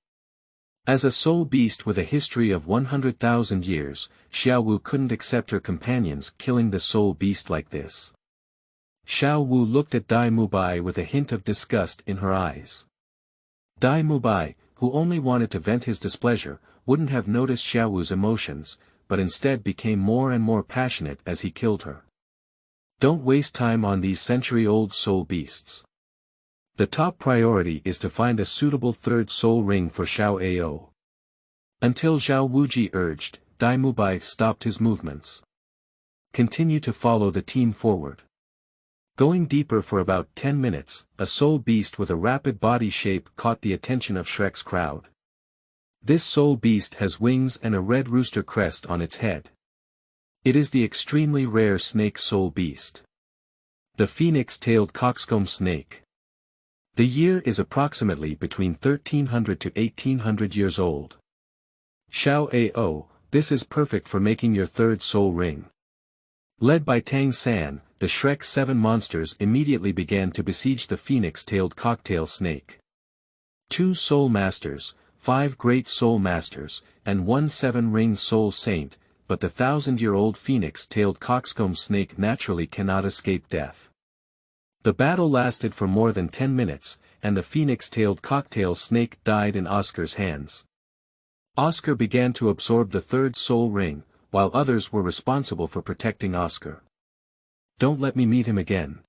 As a soul beast with a history of 100,000 years, Xiaowu couldn't accept her companions killing the soul beast like this. Xiaowu looked at Dai Mubai with a hint of disgust in her eyes. Dai Mubai, who only wanted to vent his displeasure, wouldn't have noticed Xiaowu's emotions, but instead became more and more passionate as he killed her. Don't waste time on these century-old soul beasts. The top priority is to find a suitable third soul ring for Xiao Ao. Until Zhao Wuji urged, Dai Mubai stopped his movements. Continue to follow the team forward. Going deeper for about 10 minutes, a soul beast with a rapid body shape caught the attention of Shrek's crowd. This soul beast has wings and a red rooster crest on its head. It is the extremely rare snake soul beast. The phoenix-tailed coxcomb snake. The year is approximately between 1300 to 1800 years old. Xiao Ao, this is perfect for making your third soul ring. Led by Tang San, the Shrek 7 monsters immediately began to besiege the phoenix-tailed cocktail snake. 2 soul masters, 5 great soul masters, and 1 7-ring soul saint, but the 1,000-year-old phoenix-tailed coxcomb snake naturally cannot escape death. The battle lasted for more than 10 minutes, and the phoenix-tailed cocktail snake died in Oscar's hands. Oscar began to absorb the third soul ring, while others were responsible for protecting Oscar. Don't let me meet him again.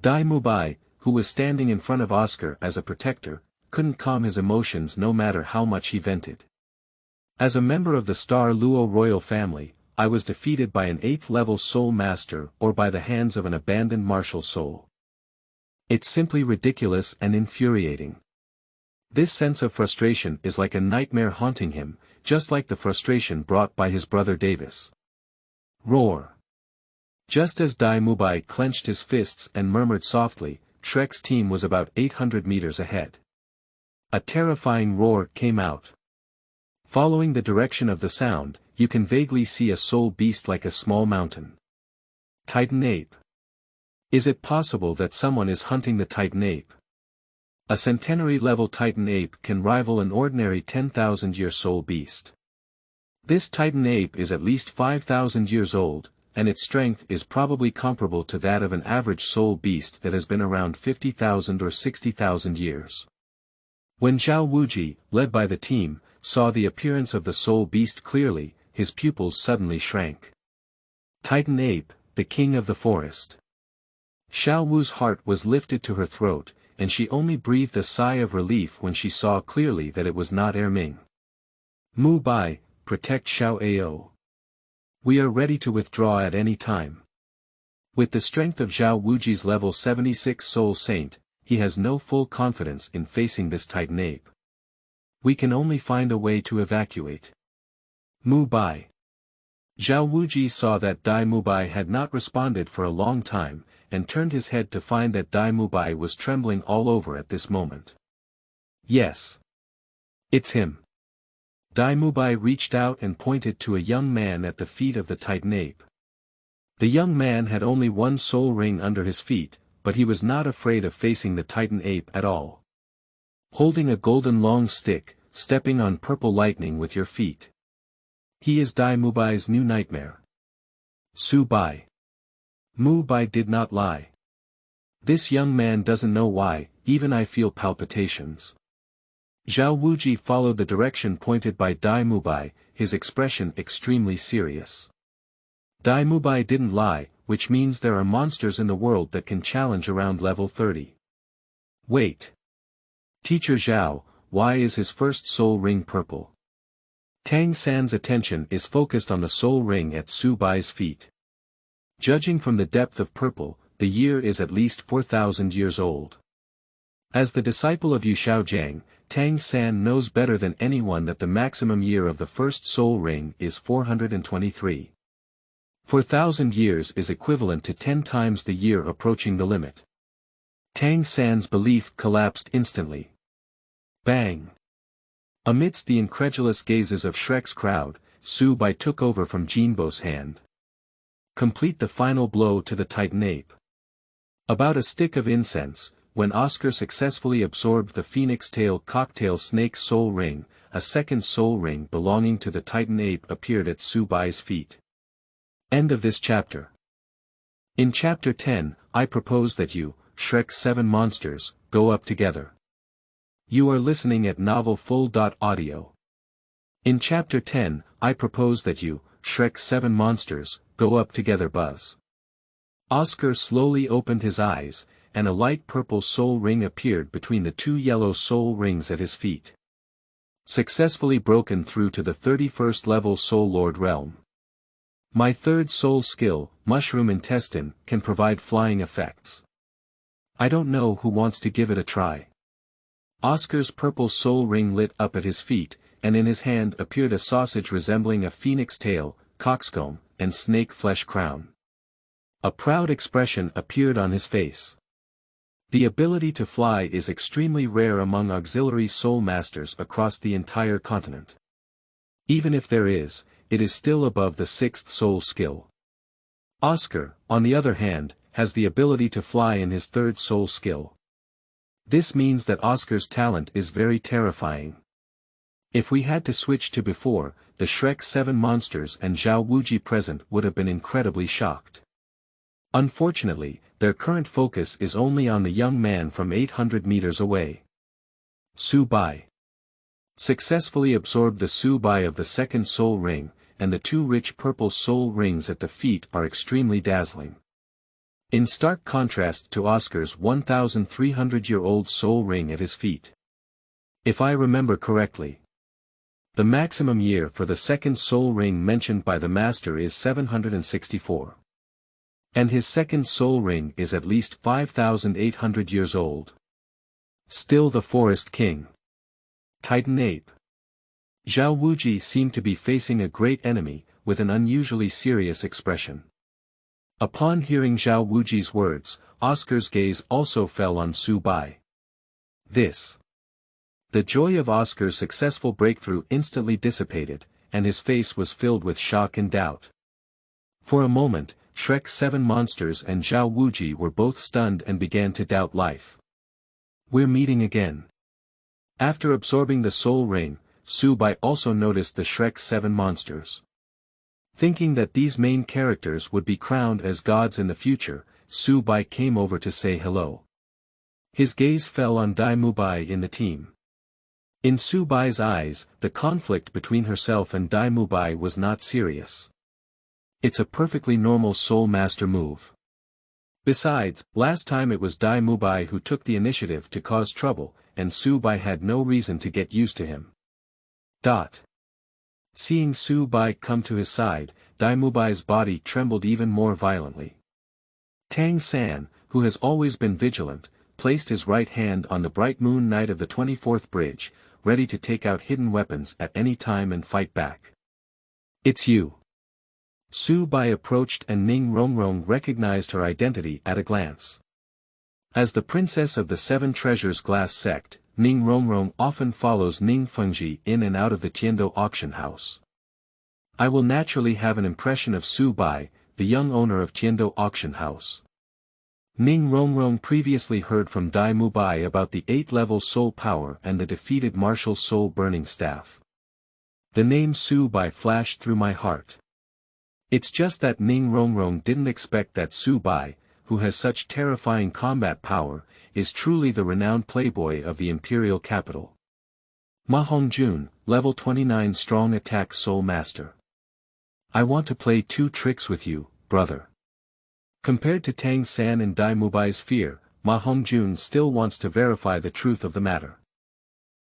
Dai Mubai, who was standing in front of Oscar as a protector, couldn't calm his emotions no matter how much he vented. As a member of the Star Luo royal family, I was defeated by an 8th-level soul master or by the hands of an abandoned martial soul. It's simply ridiculous and infuriating. This sense of frustration is like a nightmare haunting him, just like the frustration brought by his brother Davis. Roar. Just as Dai Mubai clenched his fists and murmured softly, Shrek's team was about 800 meters ahead. A terrifying roar came out. Following the direction of the sound, you can vaguely see a soul beast like a small mountain. Titan ape. Is it possible that someone is hunting the Titan ape? A centenary-level Titan ape can rival an ordinary 10,000-year soul beast. This Titan ape is at least 5,000 years old, and its strength is probably comparable to that of an average soul beast that has been around 50,000 or 60,000 years. When Zhao Wuji, led by the team, saw the appearance of the soul beast clearly, his pupils suddenly shrank. Titan ape, the king of the forest. Xiao Wu's heart was lifted to her throat, and she only breathed a sigh of relief when she saw clearly that it was not Erming. Mubai, protect Xiao Ao. We are ready to withdraw at any time. With the strength of Zhao Wuji's level 76 soul saint, he has no full confidence in facing this Titan ape. We can only find a way to evacuate. Mubai. Zhao Wuji saw that Dai Mubai had not responded for a long time, and turned his head to find that Dai Mubai was trembling all over at this moment. Yes. It's him. Dai Mubai reached out and pointed to a young man at the feet of the Titan ape. The young man had only one soul ring under his feet, but he was not afraid of facing the Titan ape at all. Holding a golden long stick, stepping on purple lightning with your feet. He is Dai Mubai's new nightmare. Su Bai. Mubai did not lie. This young man doesn't know why, even I feel palpitations. Zhao Wuji followed the direction pointed by Dai Mubai, his expression extremely serious. Dai Mubai didn't lie, which means there are monsters in the world that can challenge around level 30. Wait. Teacher Zhao, why is his first soul ring purple? Tang San's attention is focused on the soul ring at Su Bai's feet. Judging from the depth of purple, the year is at least 4,000 years old. As the disciple of Yu Shaojiang, Tang San knows better than anyone that the maximum year of the first soul ring is 423. 4,000 years is equivalent to 10 times the year approaching the limit. Tang San's belief collapsed instantly. Bang! Amidst the incredulous gazes of Shrek's crowd, Su Bai took over from Jinbo's hand. Complete the final blow to the Titan ape. About a stick of incense, when Oscar successfully absorbed the Phoenix Tail Cocktail Snake Soul Ring, a second soul ring belonging to the Titan ape appeared at Su Bai's feet. End of this chapter. In Chapter 10, I propose that you, Shrek 7 Monsters, go up together. You are listening at novelfull.audio. In Chapter 10, I propose that you, Shrek 7 Monsters, go up together. Buzz. Oscar slowly opened his eyes, and a light purple soul ring appeared between the two yellow soul rings at his feet. Successfully broken through to the 31st level Soul Lord realm. My third soul skill, Mushroom Intestine, can provide flying effects. I don't know who wants to give it a try. Oscar's purple soul ring lit up at his feet, and in his hand appeared a sausage resembling a phoenix tail, coxcomb, and snake flesh crown. A proud expression appeared on his face. The ability to fly is extremely rare among auxiliary soul masters across the entire continent. Even if there is, it is still above the 6th soul skill. Oscar, on the other hand, has the ability to fly in his 3rd soul skill. This means that Oscar's talent is very terrifying. If we had to switch to before, the Shrek 7 Monsters and Zhao Wuji present would have been incredibly shocked. Unfortunately, their current focus is only on the young man from 800 meters away. Su Bai successfully absorbed the Su Bai of the 2nd soul ring, and the two rich purple soul rings at the feet are extremely dazzling. In stark contrast to Oscar's 1,300-year-old soul ring at his feet. If I remember correctly, the maximum year for the 2nd soul ring mentioned by the master is 764. And his 2nd soul ring is at least 5,800 years old. Still the Forest King. Titan Ape. Zhao Wuji seemed to be facing a great enemy, with an unusually serious expression. Upon hearing Zhao Wuji's words, Oscar's gaze also fell on Su Bai. This The joy of Oscar's successful breakthrough instantly dissipated, and his face was filled with shock and doubt. For a moment, Shrek Seven Monsters and Zhao Wuji were both stunned and began to doubt life. We're meeting again. After absorbing the soul ring, Su Bai also noticed the Shrek Seven Monsters. Thinking that these main characters would be crowned as gods in the future, Su Bai came over to say hello. His gaze fell on Dai Mubai in the team. In Su Bai's eyes, the conflict between herself and Dai Mubai was not serious. It's a perfectly normal Soul Master move. Besides, last time it was Dai Mubai who took the initiative to cause trouble, and Su Bai had no reason to get used to him. Seeing Su Bai come to his side, Dai Mubai's body trembled even more violently. Tang San, who has always been vigilant, placed his right hand on the bright moon night of the 24th bridge, ready to take out hidden weapons at any time and fight back. It's you. Su Bai approached and Ning Rongrong recognized her identity at a glance. As the princess of the Seven Treasures Glass sect, Ning Rongrong often follows Ning Fengji in and out of the Tiandou auction house. I will naturally have an impression of Su Bai, the young owner of Tiandou auction house. Ning Rongrong previously heard from Dai Mubai about the 8th-level soul power and the defeated martial soul burning staff. The name Su Bai flashed through my heart. It's just that Ning Rongrong didn't expect that Su Bai, who has such terrifying combat power, is truly the renowned playboy of the imperial capital. Ma Hongjun, level 29 strong attack soul master. I want to play 2 tricks with you, brother. Compared to Tang San and Dai Mubai's fear, Ma Hongjun still wants to verify the truth of the matter.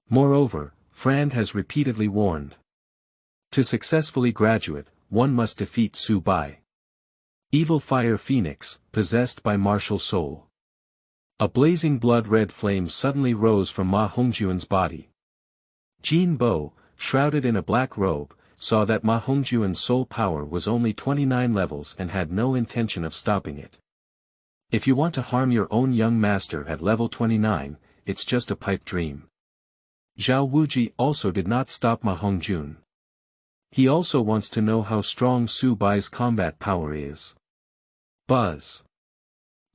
Moreover, Frand has repeatedly warned. To successfully graduate, one must defeat Su Bai. Evil Fire Phoenix, possessed by martial soul. A blazing blood-red flame suddenly rose from Ma Hongjun's body. Jin Bo, shrouded in a black robe, saw that Ma Hongjun's soul power was only 29 levels and had no intention of stopping it. If you want to harm your own young master at level 29, it's just a pipe dream. Zhao Wuji also did not stop Ma Hongjun. He also wants to know how strong Su Bai's combat power is. Buzz.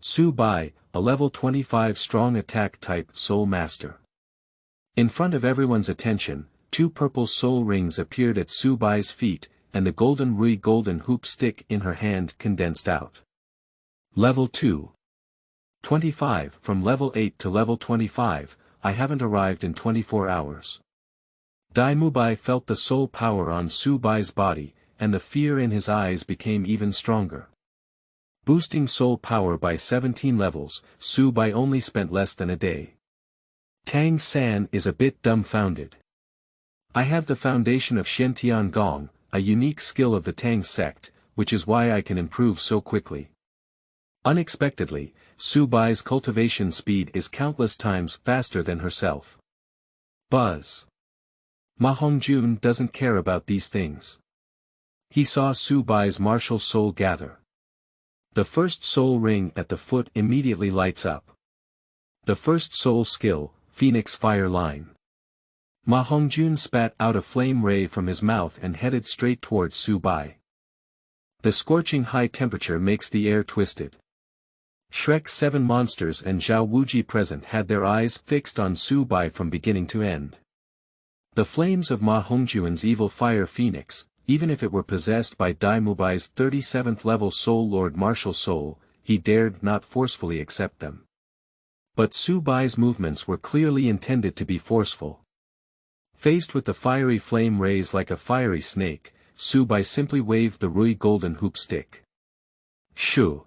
Su Bai, a level 25 strong attack type soul master. In front of everyone's attention, 2 purple soul rings appeared at Su Bai's feet, and the golden Rui golden hoop stick in her hand condensed out. Level 2. 25. From level 8 to level 25, I haven't arrived in 24 hours. Dai Mubai felt the soul power on Su Bai's body, and the fear in his eyes became even stronger. Boosting soul power by 17 levels, Su Bai only spent less than a day. Tang San is a bit dumbfounded. I have the foundation of Shen Gong, a unique skill of the Tang sect, which is why I can improve so quickly. Unexpectedly, Su Bai's cultivation speed is countless times faster than herself. Buzz. Ma Hongjun doesn't care about these things. He saw Su Bai's martial soul gather. The first soul ring at the foot immediately lights up. The first soul skill, Phoenix Fire Line. Ma Hongjun spat out a flame ray from his mouth and headed straight towards Su Bai. The scorching high temperature makes the air twisted. Shrek Seven Monsters and Zhao Wuji present had their eyes fixed on Su Bai from beginning to end. The flames of Ma Hongjun's evil fire phoenix, even if it were possessed by Dai Mubai's 37th level Soul Lord martial soul, he dared not forcefully accept them. But Su Bai's movements were clearly intended to be forceful. Faced with the fiery flame rays like a fiery snake, Su Bai simply waved the Rui golden hoop stick. Shoo!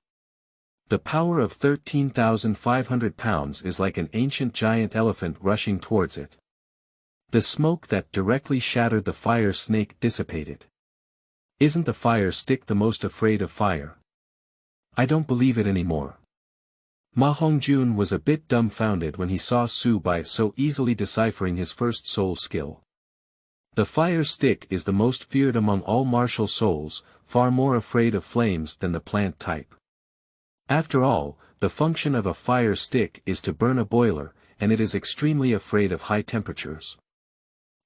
The power of 13,500 pounds is like an ancient giant elephant rushing towards it. The smoke that directly shattered the fire snake dissipated. Isn't the fire stick the most afraid of fire? I don't believe it anymore. Ma Hongjun was a bit dumbfounded when he saw Su Bai so easily deciphering his first soul skill. The fire stick is the most feared among all martial souls, far more afraid of flames than the plant type. After all, the function of a fire stick is to burn a boiler, and it is extremely afraid of high temperatures.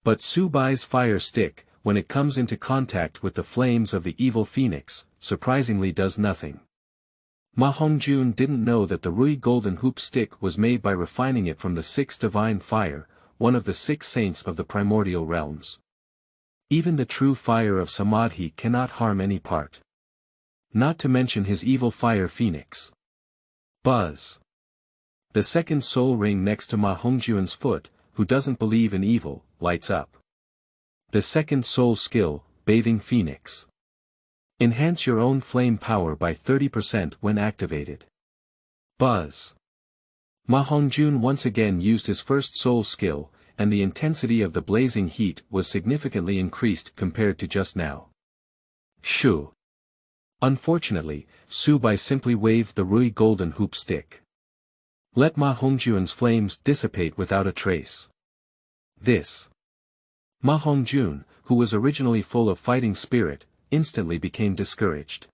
But Su Bai's fire stick, when it comes into contact with the flames of the evil phoenix, surprisingly does nothing. Ma Hongjun didn't know that the Rui golden hoop stick was made by refining it from the 6 divine fire, one of the 6 saints of the primordial realms. Even the true fire of Samadhi cannot harm any part. Not to mention his evil fire phoenix. Buzz. The second soul ring next to Ma Hongjun's foot, who doesn't believe in evil, lights up. The second soul skill, Bathing Phoenix. Enhance your own flame power by 30% when activated. Buzz. Ma Hongjun once again used his first soul skill, and the intensity of the blazing heat was significantly increased compared to just now. Shoo. Unfortunately, Su Bai simply waved the Rui golden hoop stick. Let Ma Hongjun's flames dissipate without a trace. This. Ma Hongjun, who was originally full of fighting spirit, instantly became discouraged.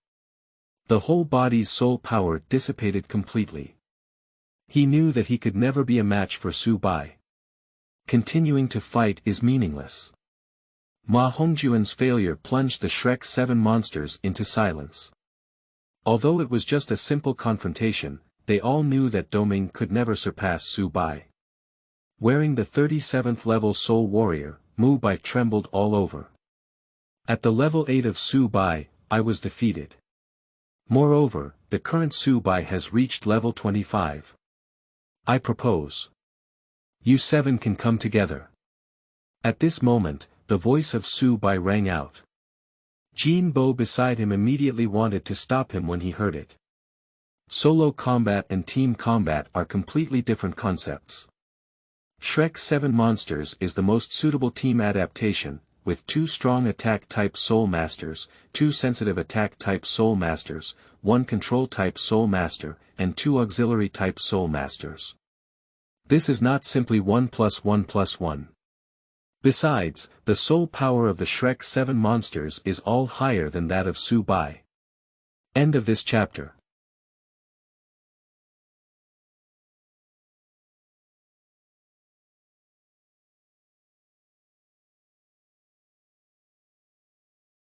The whole body's soul power dissipated completely. He knew that he could never be a match for Su Bai. Continuing to fight is meaningless. Ma Hongjun's failure plunged the Shrek 7 monsters into silence. Although it was just a simple confrontation, they all knew that Doming could never surpass Su Bai. Wearing the 37th level Soul Warrior, Mu Bai trembled all over. At the level 8 of Su Bai, I was defeated. Moreover, the current Su Bai has reached level 25. I propose. You 7 can come together. At this moment, the voice of Su Bai rang out. Jin Bo beside him immediately wanted to stop him when he heard it. Solo combat and team combat are completely different concepts. Shrek 7 Monsters is the most suitable team adaptation, with 2 strong attack-type Soul Masters, 2 sensitive attack-type Soul Masters, 1 control-type Soul Master, and 2 auxiliary-type Soul Masters. This is not simply 1+1+1. Besides, the soul power of the Shrek 7 Monsters is all higher than that of Su Bai. End of this chapter.